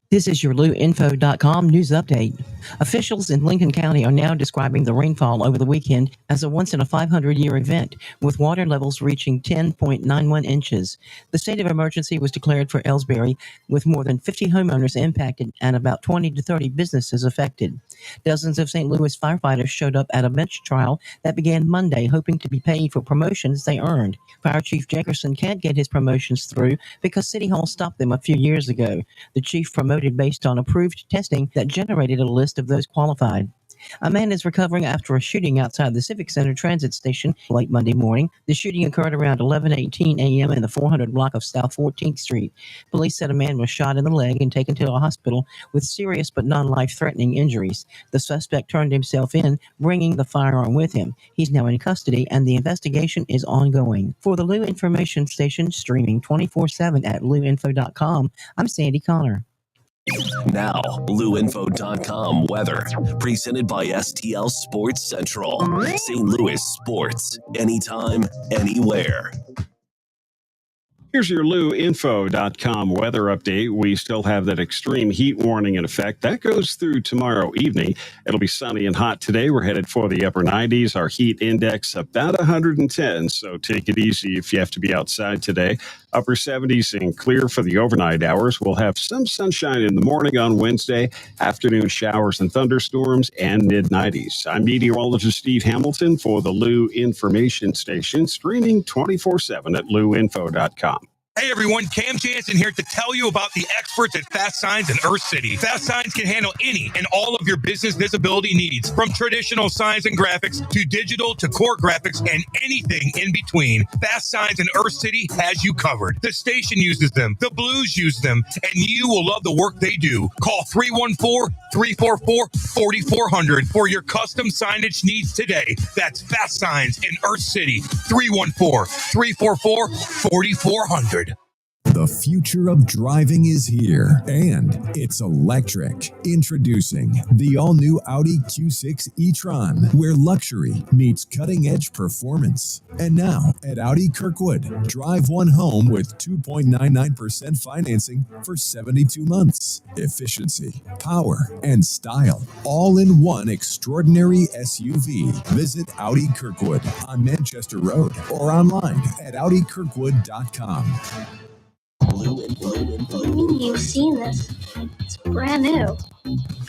S13: This is your LouInfo.com news update. Officials in Lincoln County are now describing the rainfall over the weekend as a once-in-a-500-year event, with water levels reaching 10.91 inches. The state of emergency was declared for Ellsbury, with more than 50 homeowners impacted and about 20 to 30 businesses affected. Dozens of St. Louis firefighters showed up at a bench trial that began Monday, hoping to be paid for promotions they earned. Fire Chief Jackerson can't get his promotions through because City Hall stopped them a few years ago. The chief promoted based on approved testing that generated a list of those qualified. A man is recovering after a shooting outside the Civic Center transit station late Monday morning. The shooting occurred around 11:18 a.m. in the 400 block of South 14th Street. Police said a man was shot in the leg and taken to a hospital with serious but non-life-threatening injuries. The suspect turned himself in, bringing the firearm with him. He's now in custody, and the investigation is ongoing. For the Lou Information Station, streaming 24/7 at louinfo.com, I'm Sandy Connor.
S6: Now, LouInfo.com weather, presented by STL Sports Central. St. Louis sports, anytime, anywhere.
S14: Here's your LouInfo.com weather update. We still have that extreme heat warning in effect. That goes through tomorrow evening. It'll be sunny and hot today. We're headed for the upper 90s. Our heat index about 110, so take it easy if you have to be outside today. Upper 70s and clear for the overnight hours. We'll have some sunshine in the morning on Wednesday, afternoon showers and thunderstorms, and mid-90s. I'm meteorologist Steve Hamilton for the Lou Information Station, streaming 24/7 at louinfo.com.
S11: Hey everyone, Cam Jansen here to tell you about the experts at Fast Signs in Earth City. Fast Signs can handle any and all of your business visibility needs, from traditional signs and graphics to digital to core graphics and anything in between. Fast Signs in Earth City has you covered. The station uses them, the Blues use them, and you will love the work they do. Call 314-344-4400 for your custom signage needs today. That's Fast Signs in Earth City, 314-344-4400.
S12: The future of driving is here, and it's electric. Introducing the all-new Audi Q6 e-tron, where luxury meets cutting-edge performance. And now, at Audi Kirkwood, drive one home with 2.99% financing for 72 months. Efficiency, power, and style, all in one extraordinary SUV. Visit Audi Kirkwood on Manchester Road or online at audikirkwood.com.
S15: You've seen this. It's brand new.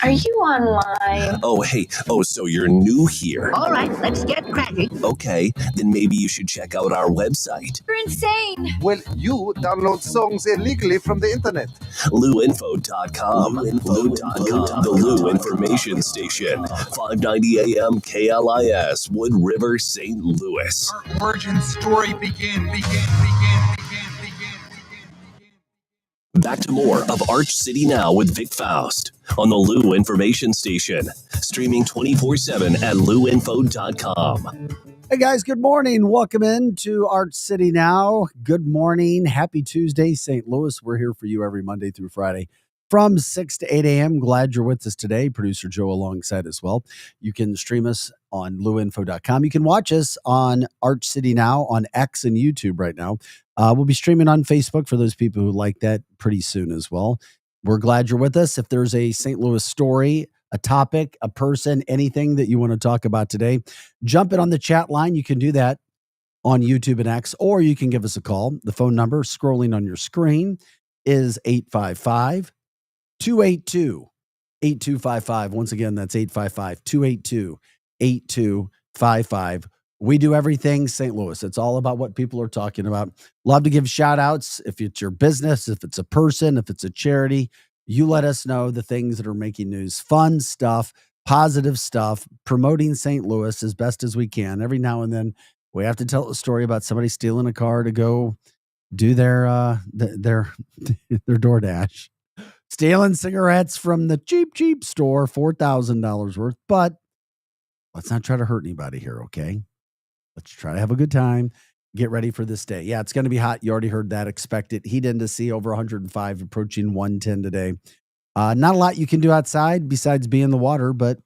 S15: Are you online?
S6: Oh, hey. Oh, so you're new here.
S15: All right, let's get cracking.
S6: Okay, then maybe you should check out our website.
S15: You're insane.
S16: Well, you download songs illegally from the internet.
S6: louinfo.com. Louinfo.com. The Lou Information Station. 590 AM KLIS, Wood River, St. Louis.
S9: Our origin story begin.
S6: Back to more of Arch City Now with Vic Faust on the Lou Information Station, streaming 24/7 at louinfo.com.
S7: Hey guys, good morning. Welcome in to Arch City Now. Good morning. Happy Tuesday, St. Louis. We're here for you every Monday through Friday from 6 to 8 a.m. Glad you're with us today. Producer Joe alongside as well. You can stream us on louinfo.com. You can watch us on Arch City Now on X and YouTube right now. We'll be streaming on Facebook for those people who like that pretty soon as well. We're glad you're with us. If there's a St. Louis story, a topic, a person, anything that you want to talk about today, jump in on the chat line. You can do that on YouTube and X, or you can give us a call. The phone number scrolling on your screen is 855-282-8255. Once again, that's 855-282-8255. We do everything St. Louis. It's all about what people are talking about. Love to give shout outs. If it's your business, if it's a person, if it's a charity, you let us know the things that are making news. Fun stuff, positive stuff, promoting St. Louis as best as we can. Every now and then we have to tell a story about somebody stealing a car to go do their DoorDash. Stealing cigarettes from the cheap store, $4,000 worth. But let's not try to hurt anybody here, okay? Let's try to have a good time. Get ready for this day. Yeah, it's going to be hot. You already heard that. Expect it. Heat indice over 105, approaching 110 today. Not a lot you can do outside besides be in the water, but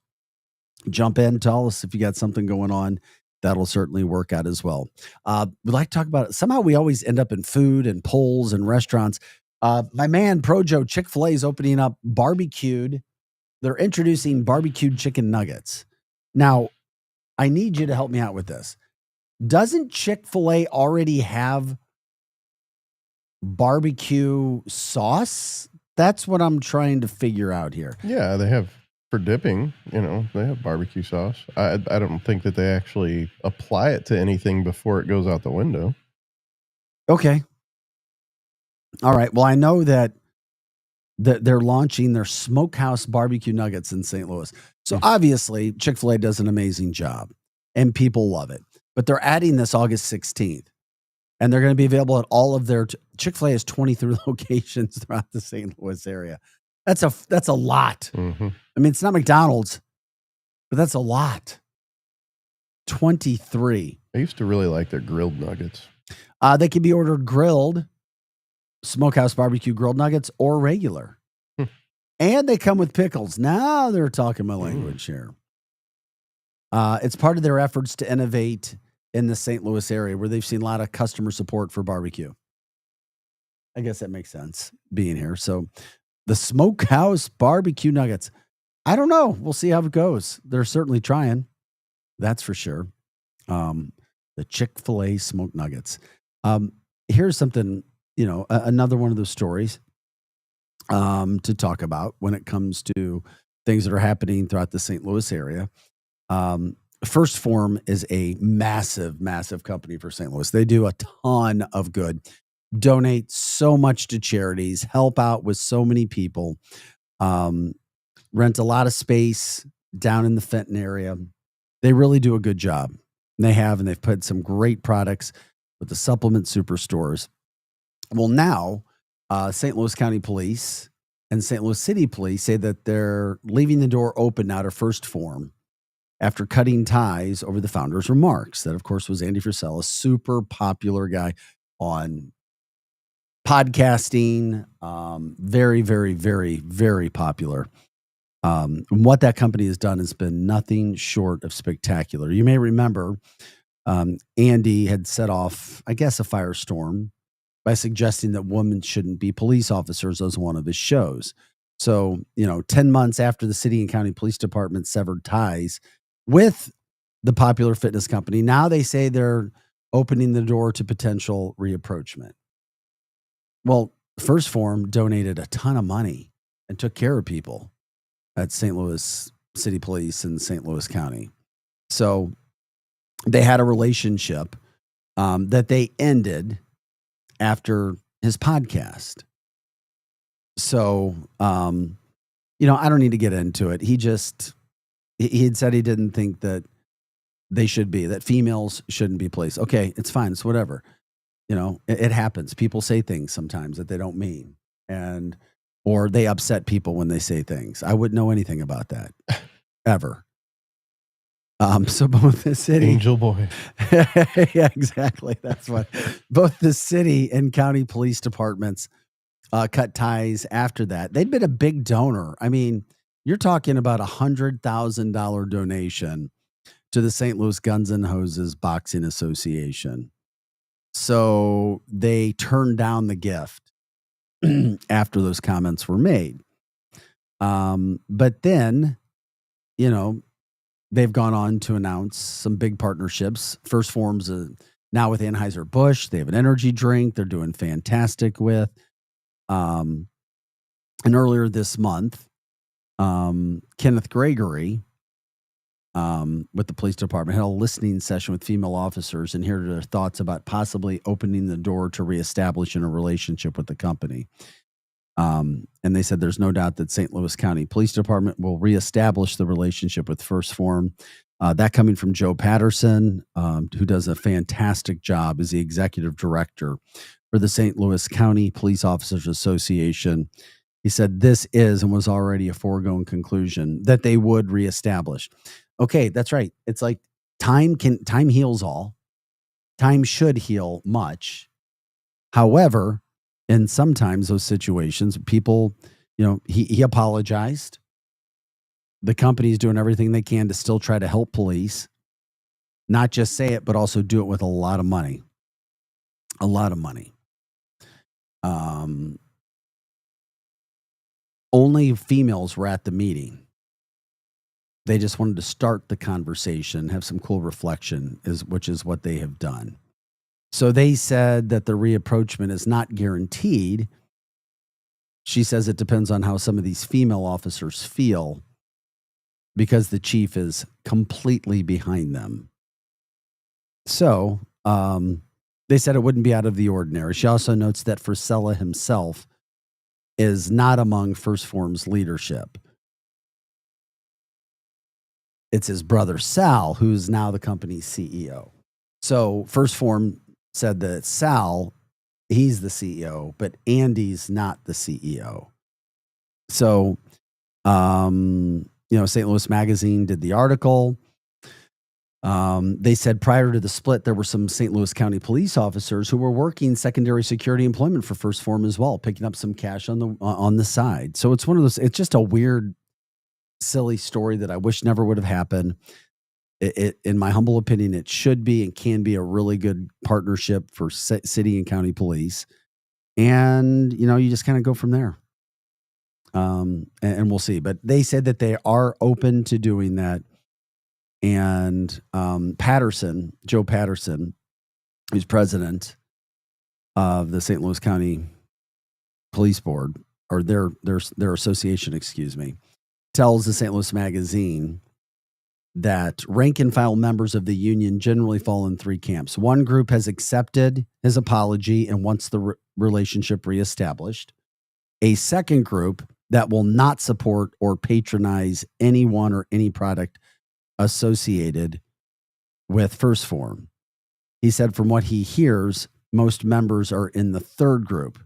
S7: jump in, tell us if you got something going on. That'll certainly work out as well. We'd like to talk about it. Somehow we always end up in food and polls and restaurants. My man, Projo, Chick-fil-A is opening up barbecued. They're introducing barbecued chicken nuggets. Now, I need you to help me out with this. Doesn't Chick-fil-A already have barbecue sauce? That's what I'm trying to figure out here.
S8: Yeah, they have for dipping, they have barbecue sauce. I don't think that they actually apply it to anything before it goes out the window.
S7: Okay. All right. Well, I know that they're launching their smokehouse barbecue nuggets in St. Louis. So obviously Chick-fil-A does an amazing job and people love it, but they're adding this August 16th and they're going to be available at all of their Chick-fil-A has 23 locations throughout the St. Louis area. That's a lot.
S8: Mm-hmm.
S7: I mean, it's not McDonald's, but that's a lot. 23.
S8: I used to really like their grilled nuggets.
S7: They can be ordered grilled, smokehouse barbecue grilled nuggets, or regular. And they come with pickles. Now they're talking my language here. It's part of their efforts to innovate in the St. Louis area where they've seen a lot of customer support for barbecue. I guess that makes sense being here. So the smokehouse barbecue nuggets. I don't know. We'll see how it goes. They're certainly trying. That's for sure. The Chick-fil-A smoked nuggets. Here's something another one of those stories to talk about when it comes to things that are happening throughout the St. Louis area. First Form is a massive, massive company for St. Louis. They do a ton of good, donate so much to charities, help out with so many people, rent a lot of space down in the Fenton area. They really do a good job. And they've put some great products with the supplement superstores. Well, now St. Louis County Police and St. Louis City Police say that they're leaving the door open now to First Form after cutting ties over the founder's remarks. That, of course, was Andy Frisella, a super popular guy on podcasting, very, very, very, very popular. What that company has done has been nothing short of spectacular. You may remember Andy had set off, I guess, a firestorm by suggesting that women shouldn't be police officers as one of his shows. So, 10 months after the city and county police department severed ties with the popular fitness company, now they say they're opening the door to potential reapproachment. Well, First Form donated a ton of money and took care of people at St. Louis City Police and St. Louis County. So they had a relationship that they ended after his podcast. So, I don't need to get into it. He had said he didn't think that they should be, that females shouldn't be police. Okay, it's fine. It's whatever. It happens. People say things sometimes that they don't mean, or they upset people when they say things. I wouldn't know anything about that ever. So both the city,
S8: Angel Boy.
S7: yeah, exactly. That's what both the city and county police departments cut ties after that. They'd been a big donor. I mean, you're talking about $100,000 donation to the St. Louis Guns and Hoses Boxing Association. So they turned down the gift after those comments were made. But then, they've gone on to announce some big partnerships. First Form's now with Anheuser-Busch. They have an energy drink they're doing fantastic with. And earlier this month, Kenneth Gregory with the police department had a listening session with female officers and heard their thoughts about possibly opening the door to reestablishing a relationship with the company. And they said there's no doubt that St. Louis County Police Department will reestablish the relationship with First Form. That coming from Joe Patterson, who does a fantastic job as the executive director for the St. Louis County Police Officers Association. He said this is and was already a foregone conclusion that they would reestablish. Okay, that's right. It's like time heals all. Time should heal much. However, and sometimes those situations, people, he apologized. The company's doing everything they can to still try to help police, not just say it, but also do it with a lot of money. A lot of money. Only females were at the meeting. They just wanted to start the conversation, have some cool reflection, which is what they have done. So they said that the reapproachment is not guaranteed. She says it depends on how some of these female officers feel because the chief is completely behind them. So they said it wouldn't be out of the ordinary. She also notes that Frisella himself is not among First Form's leadership. It's his brother Sal, who's now the company's CEO. So First Form said that Sal, he's the CEO, but Andy's not the CEO. So, St. Louis Magazine did the article. They said prior to the split, there were some St. Louis County police officers who were working secondary security employment for First Form as well, picking up some cash on the side. So it's one of those. It's just a weird, silly story that I wish never would have happened. In my humble opinion, it should be and can be a really good partnership for city and county police. And, you just kind of go from there. And we'll see. But they said that they are open to doing that. And Joe Patterson, who's president of the St. Louis County Police Board, or their association, excuse me, tells the St. Louis Magazine that rank and file members of the union generally fall in three camps. One group has accepted his apology and wants the relationship reestablished. A second group that will not support or patronize anyone or any product associated with First Form. He said from what he hears, most members are in the third group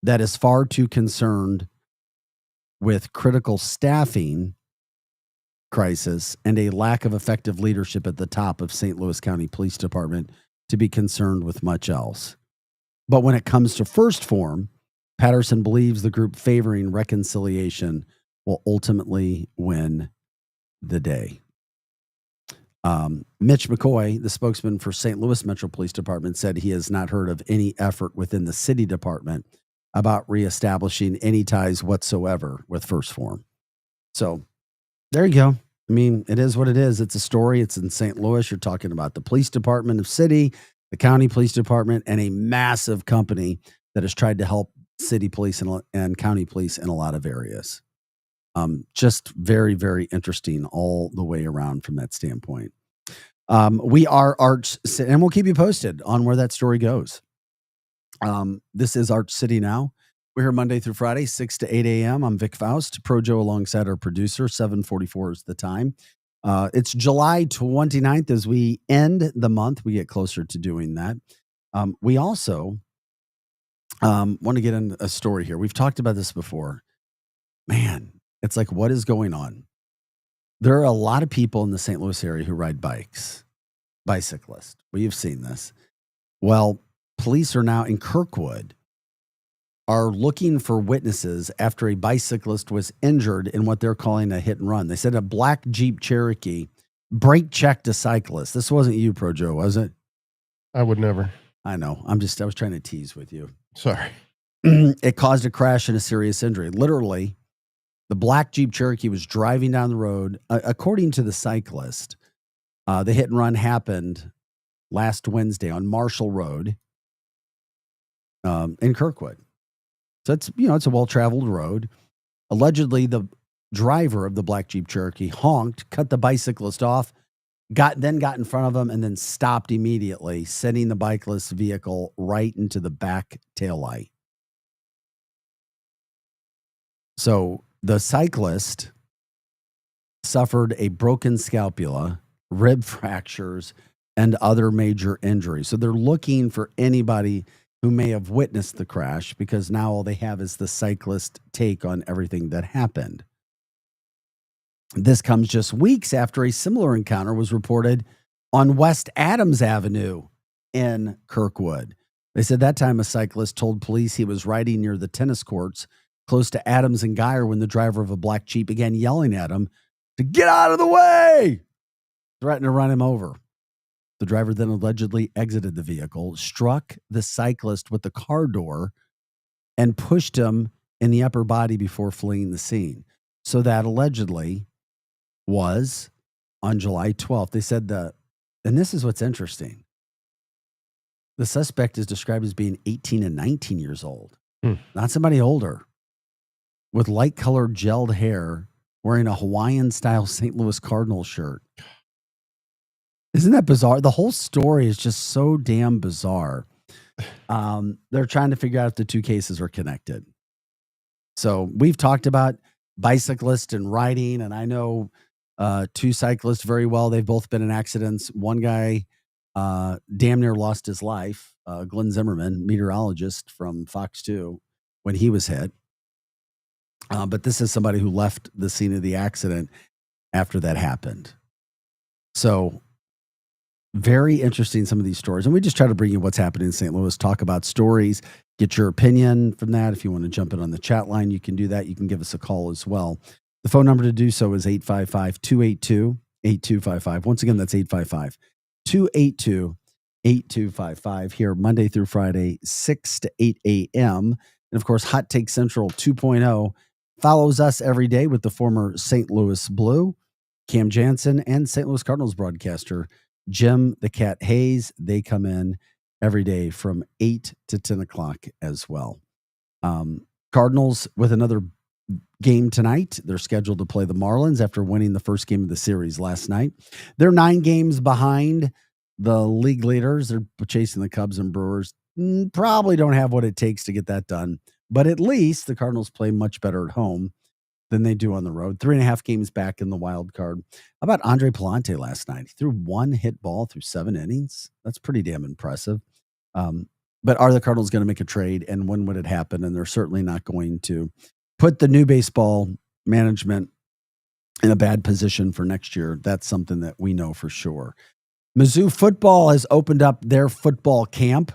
S7: that is far too concerned with critical staffing crisis and a lack of effective leadership at the top of St. Louis County Police Department to be concerned with much else. But when it comes to First Form, Patterson believes the group favoring reconciliation will ultimately win the day. Mitch McCoy, the spokesman for St. Louis Metro Police Department, said he has not heard of any effort within the city department about reestablishing any ties whatsoever with First Form. So there you go. I mean, it is what it is. It's a story. It's in St. Louis. You're talking about the police department of city, the county police department, and a massive company that has tried to help city police and county police in a lot of areas. Just very, very interesting all the way around from that standpoint. We are Arch, and we'll keep you posted on where that story goes. This is Arch City Now. We're here Monday through Friday, 6 to 8 a.m. I'm Vic Faust, Pro Joe alongside our producer. 7:44 is the time. It's July 29th as we end the month. We get closer to doing that. We also want to get into a story here. We've talked about this before. Man, it's like, what is going on? There are a lot of people in the St. Louis area who ride bikes, bicyclists. We've seen this. Well, police are now in Kirkwood are looking for witnesses after a bicyclist was injured in what they're calling a hit and run. They said a black Jeep Cherokee brake checked a cyclist. This wasn't you, Pro Joe, was it?
S8: I would never.
S7: I know. I was trying to tease with you.
S8: Sorry.
S7: It caused a crash and a serious injury. Literally, the black Jeep Cherokee was driving down the road. According to the cyclist, the hit and run happened last Wednesday on Marshall Road in Kirkwood. So it's a well-traveled road. Allegedly, the driver of the black Jeep Cherokee honked, cut the bicyclist off, got in front of him, and then stopped immediately, sending the bikeless vehicle right into the back taillight. So the cyclist suffered a broken scapula, rib fractures, and other major injuries. So they're looking for anybody who may have witnessed the crash, because now all they have is the cyclist take on everything that happened. This comes just weeks after a similar encounter was reported on West Adams Avenue in Kirkwood. They said that time a cyclist told police he was riding near the tennis courts close to Adams and Geyer when the driver of a black Jeep began yelling at him to get out of the way, threatening to run him over. The driver then allegedly exited the vehicle, struck the cyclist with the car door, and pushed him in the upper body before fleeing the scene. So that allegedly was on July 12th. They said and this is what's interesting. The suspect is described as being 18 and 19 years old, not somebody older, with light colored gelled hair, wearing a Hawaiian style St. Louis Cardinals shirt. Isn't that bizarre? The whole story is just so damn bizarre. They're trying to figure out if the two cases are connected. So we've talked about bicyclists and riding, and I know two cyclists very well. They've both been in accidents. One guy damn near lost his life, Glenn Zimmerman, meteorologist from Fox 2, when he was hit. But this is somebody who left the scene of the accident after that happened. So very interesting, some of these stories. And we just try to bring you what's happening in St. Louis, talk about stories, get your opinion from that. If you want to jump in on the chat line, you can do that. You can give us a call as well. The phone number to do so is 855-282-8255. Once again, that's 855-282-8255 here Monday through Friday, 6 to 8 a.m. And of course, Hot Take Central 2.0 follows us every day with the former St. Louis Blue, Cam Jansen, and St. Louis Cardinals broadcaster Jim the Cat Hayes. They come in every day from 8 to 10 o'clock as well. Cardinals with another game tonight. They're scheduled to play the Marlins after winning the first game of the series last night. They're 9 games behind the league leaders. They're chasing the Cubs and Brewers. Probably don't have what it takes to get that done. But at least the Cardinals play much better at home than they do on the road. 3.5 games back in the wild card. How about Andre Palante last night? He threw 1 hit ball through 7 innings. That's pretty damn impressive. But are the Cardinals going to make a trade, and when would it happen? And they're certainly not going to put the new baseball management in a bad position for next year. That's something that we know for sure. Mizzou football has opened up their football camp,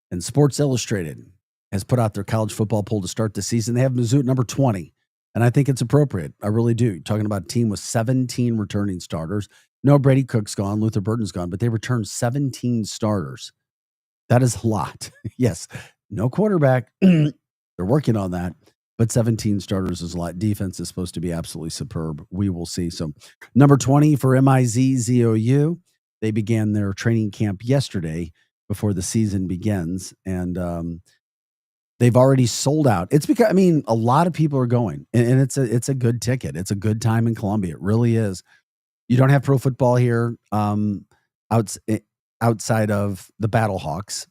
S7: and Sports Illustrated has put out their college football poll to start the season. They have Mizzou at number 20, and I think it's appropriate. I really do. Talking about a team with 17 returning starters. No, Brady Cook's gone, Luther Burton's gone, but they returned 17 starters. That is a lot. Yes, no quarterback. They're working on that, but 17 starters is a lot. Defense is supposed to be absolutely superb. We will see. So number 20 for MIZZOU. They began their training camp yesterday before the season begins, and they've already sold out. It's because, I mean, a lot of people are going, and it's a good ticket. It's a good time in Columbia. It really is. You don't have pro football here outside of the Battlehawks,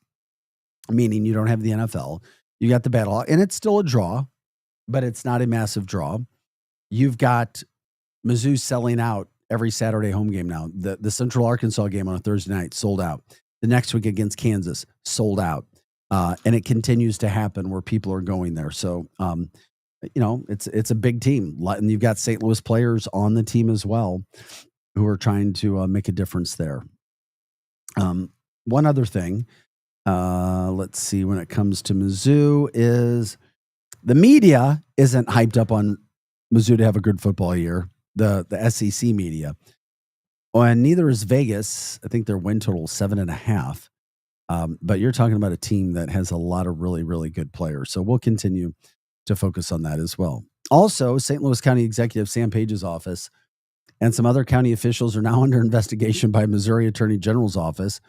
S7: meaning you don't have the NFL. You got the Battlehawks, and it's still a draw, but it's not a massive draw. You've got Mizzou selling out every Saturday home game now. The Central Arkansas game on a Thursday night, sold out. The next week against Kansas, sold out. And it continues to happen where people are going there. So, it's a big team. And you've got St. Louis players on the team as well who are trying to make a difference there. One other thing, let's see, when it comes to Mizzou, is the media isn't hyped up on Mizzou to have a good football year, the SEC media. And neither is Vegas. I think their win total is 7.5. But you're talking about a team that has a lot of really, really good players. So we'll continue to focus on that as well. Also, St. Louis County Executive Sam Page's office and some other county officials are now under investigation by Missouri Attorney General's office.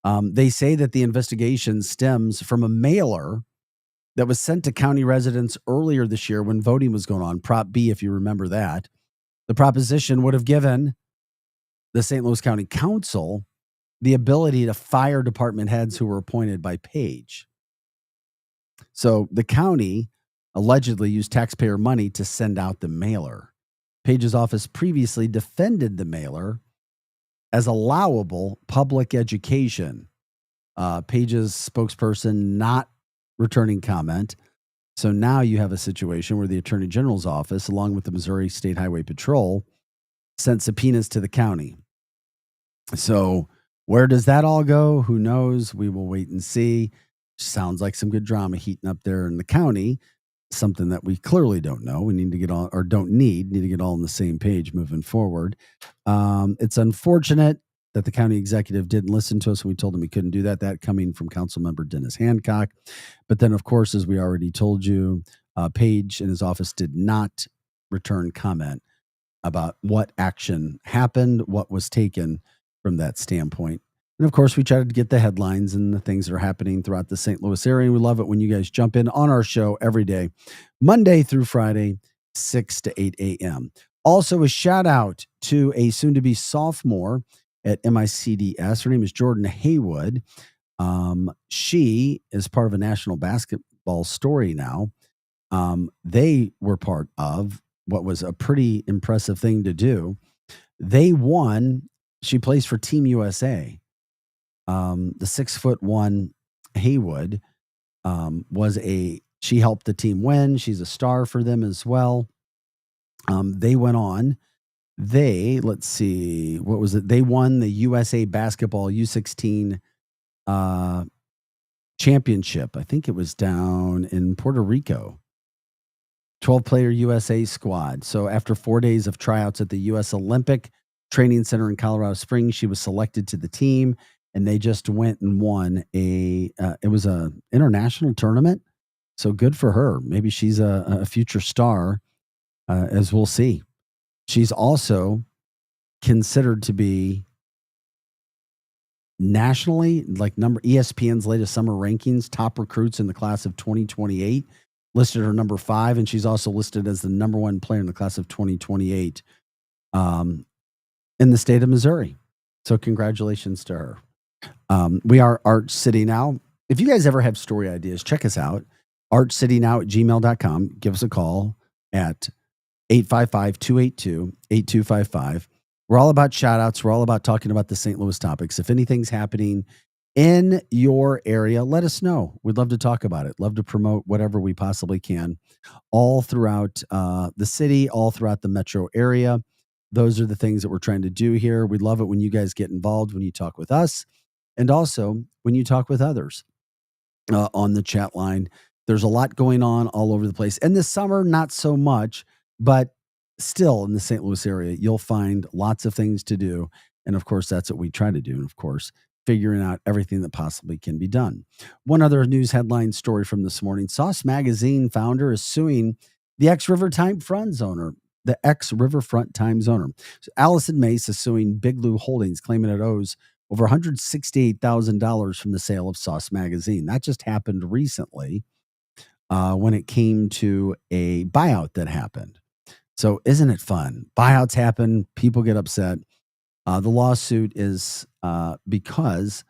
S7: They say that the investigation stems from a mailer that was sent to county residents earlier this year when voting was going on, Prop B, if you remember that. The proposition would have given the St. Louis County Council the ability to fire department heads who were appointed by Page. So the county allegedly used taxpayer money to send out the mailer. Page's office previously defended the mailer as allowable public education. Page's spokesperson not returning comment. So now you have a situation where the Attorney General's office, along with the Missouri State Highway Patrol, sent subpoenas to the county. So where does that all go? Who knows? We will wait and see. Sounds like some good drama heating up there in the county. Something that we clearly don't know. We need to get all, or need to get all on the same page moving forward. It's unfortunate that the county executive didn't listen to us when we told him he couldn't do that. That coming from Councilmember Dennis Hancock. But then, of course, as we already told you, Page and his office did not return comment about what action happened, what was taken from that standpoint. And of course, we try to get the headlines and the things that are happening throughout the St. Louis area. We love it when you guys jump in on our show every day, Monday through Friday, 6 to 8 a.m. Also, a shout out to a soon-to-be sophomore at MICDS. Her name is Jordan Haywood. She is part of a national basketball story now. They were part of what was a pretty impressive thing to do. They won. She plays for Team USA. The 6'1" Haywood she helped the team win. She's a star for them as well. They went on. Let's see, what was it? They won the USA Basketball U16 championship. I think it was down in Puerto Rico. 12-player USA squad. So after 4 days of tryouts at the U.S. Olympic Training Center in Colorado Springs, she was selected to the team, and they just went and won it was a international tournament. So good for her. Maybe she's a future star, as we'll see. She's also considered to be nationally, like ESPN's latest summer rankings, top recruits in the class of 2028, listed her number 5, and she's also listed as the number 1 player in the class of 2028 in the state of Missouri. So congratulations to her. We are Arch City Now. If you guys ever have story ideas, check us out. archcitynow@gmail.com. Give us a call at 855-282-8255. We're all about shout outs. We're all about talking about the St. Louis topics. If anything's happening in your area, let us know. We'd love to talk about it. Love to promote whatever we possibly can all throughout the city, all throughout the metro area. Those are the things that we're trying to do here. We love it when you guys get involved, when you talk with us, and also when you talk with others on the chat line. There's a lot going on all over the place. And this summer, not so much, but still in the St. Louis area, you'll find lots of things to do. And of course, that's what we try to do. And of course, figuring out everything that possibly can be done. One other news headline story from this morning: Sauce Magazine founder is suing the ex-Riverfront Times owner. The ex-Riverfront Times owner. So Allison Mace is suing Big Blue Holdings, claiming it owes over $168,000 from the sale of Sauce Magazine. That just happened recently when it came to a buyout that happened. So isn't it fun? Buyouts happen. People get upset. The lawsuit is because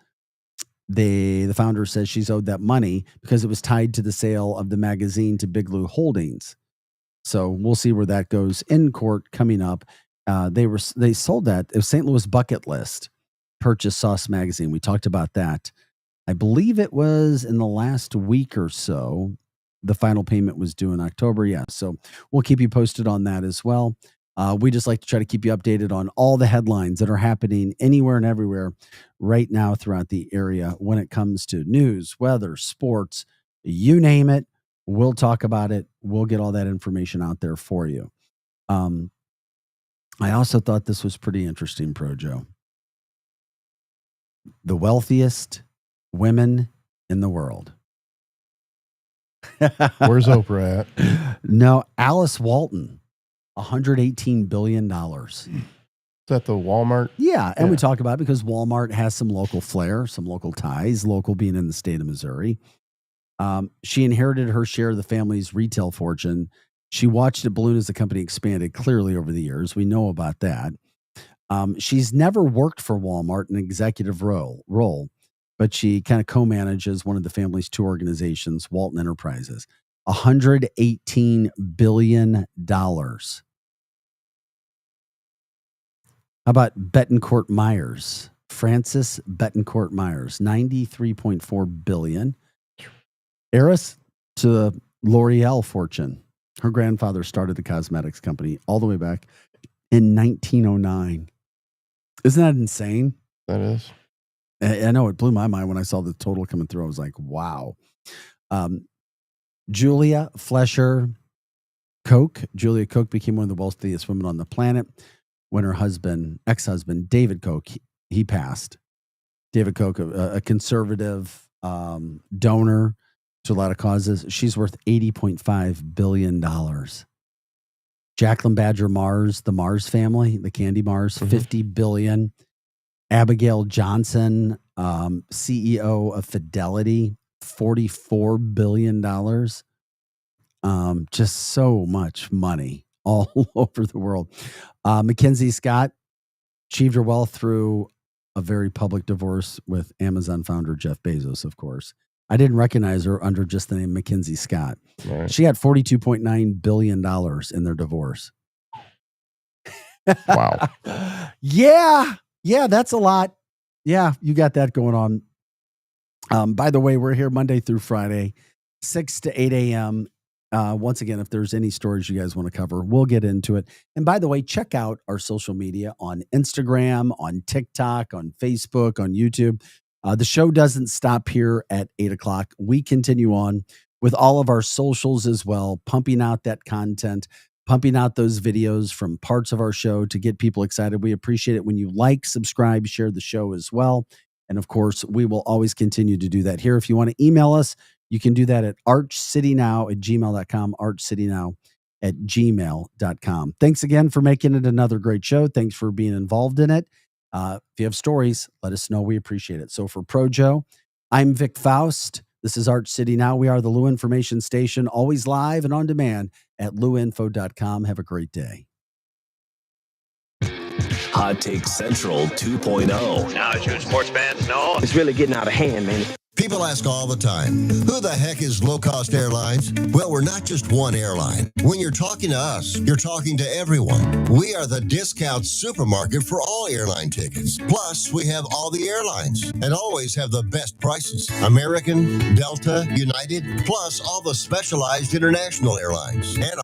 S7: the founder says she's owed that money because it was tied to the sale of the magazine to Big Blue Holdings. So we'll see where that goes in court coming up. They sold that. It was St. Louis Bucket List purchased Sauce Magazine. We talked about that. I believe it was in the last week or so. The final payment was due in October. Yeah. So we'll keep you posted on that as well. We just like to try to keep you updated on all the headlines that are happening anywhere and everywhere right now throughout the area when it comes to news, weather, sports, you name it. We'll talk about it. We'll get all that information out there for you. I also thought this was pretty interesting, Projo. The wealthiest women in the world.
S8: Where's Oprah at?
S7: No, Alice Walton, $118 billion.
S8: Is that the Walmart?
S7: Yeah, and we talk about it because Walmart has some local flair, some local ties, local being in the state of Missouri. She inherited her share of the family's retail fortune. She watched it balloon as the company expanded clearly over the years. We know about that. She's never worked for Walmart in an executive role, but she kind of co-manages one of the family's two organizations, Walton Enterprises. $118 billion. How about Bettencourt Myers? Frances Bettencourt Myers, $93.4 billion. Heiress to the L'Oreal fortune. Her grandfather started the cosmetics company all the way back in 1909. Isn't that insane?
S8: That is.
S7: I know, it blew my mind when I saw the total coming through. I was like, wow. Julia Flesher Koch. Julia Koch became one of the wealthiest women on the planet when her ex-husband, David Koch, he passed. David Koch, a conservative donor to a lot of causes. She's worth $80.5 billion. Jacqueline Badger Mars, the Mars family, the candy Mars, $50 billion. Abigail Johnson, CEO of Fidelity, $44 billion. Just so much money all over the world. Mackenzie Scott achieved her wealth through a very public divorce with Amazon founder Jeff Bezos, of course. I didn't recognize her under just the name Mackenzie Scott.
S8: Right.
S7: She got $42.9 billion in their divorce.
S8: Wow.
S7: Yeah, that's a lot. Yeah, you got that going on. By the way, we're here Monday through Friday, 6 to 8 a.m. Once again, if there's any stories you guys want to cover, we'll get into it. And by the way, check out our social media on Instagram, on TikTok, on Facebook, on YouTube. The show doesn't stop here at 8 o'clock. We continue on with all of our socials as well, pumping out that content, pumping out those videos from parts of our show to get people excited. We appreciate it when you like, subscribe, share the show as well. And of course, we will always continue to do that here. If you want to email us, you can do that at archcitynow@gmail.com, archcitynow@gmail.com. Thanks again for making it another great show. Thanks for being involved in it. If you have stories, let us know. We appreciate it. So for Projo, I'm Vic Faust. This is Arch City Now. We are the Lou Information Station, always live and on demand at louinfo.com. Have a great day.
S6: Hot Take Central 2.0.
S1: Now, as you sports fans know, it's really getting out of hand, man.
S18: People ask all the time, who the heck is Low Cost Airlines? Well, we're not just one airline. When you're talking to us, you're talking to everyone. We are the discount supermarket for all airline tickets. Plus, we have all the airlines and always have the best prices. American, Delta, United, plus all the specialized international airlines. And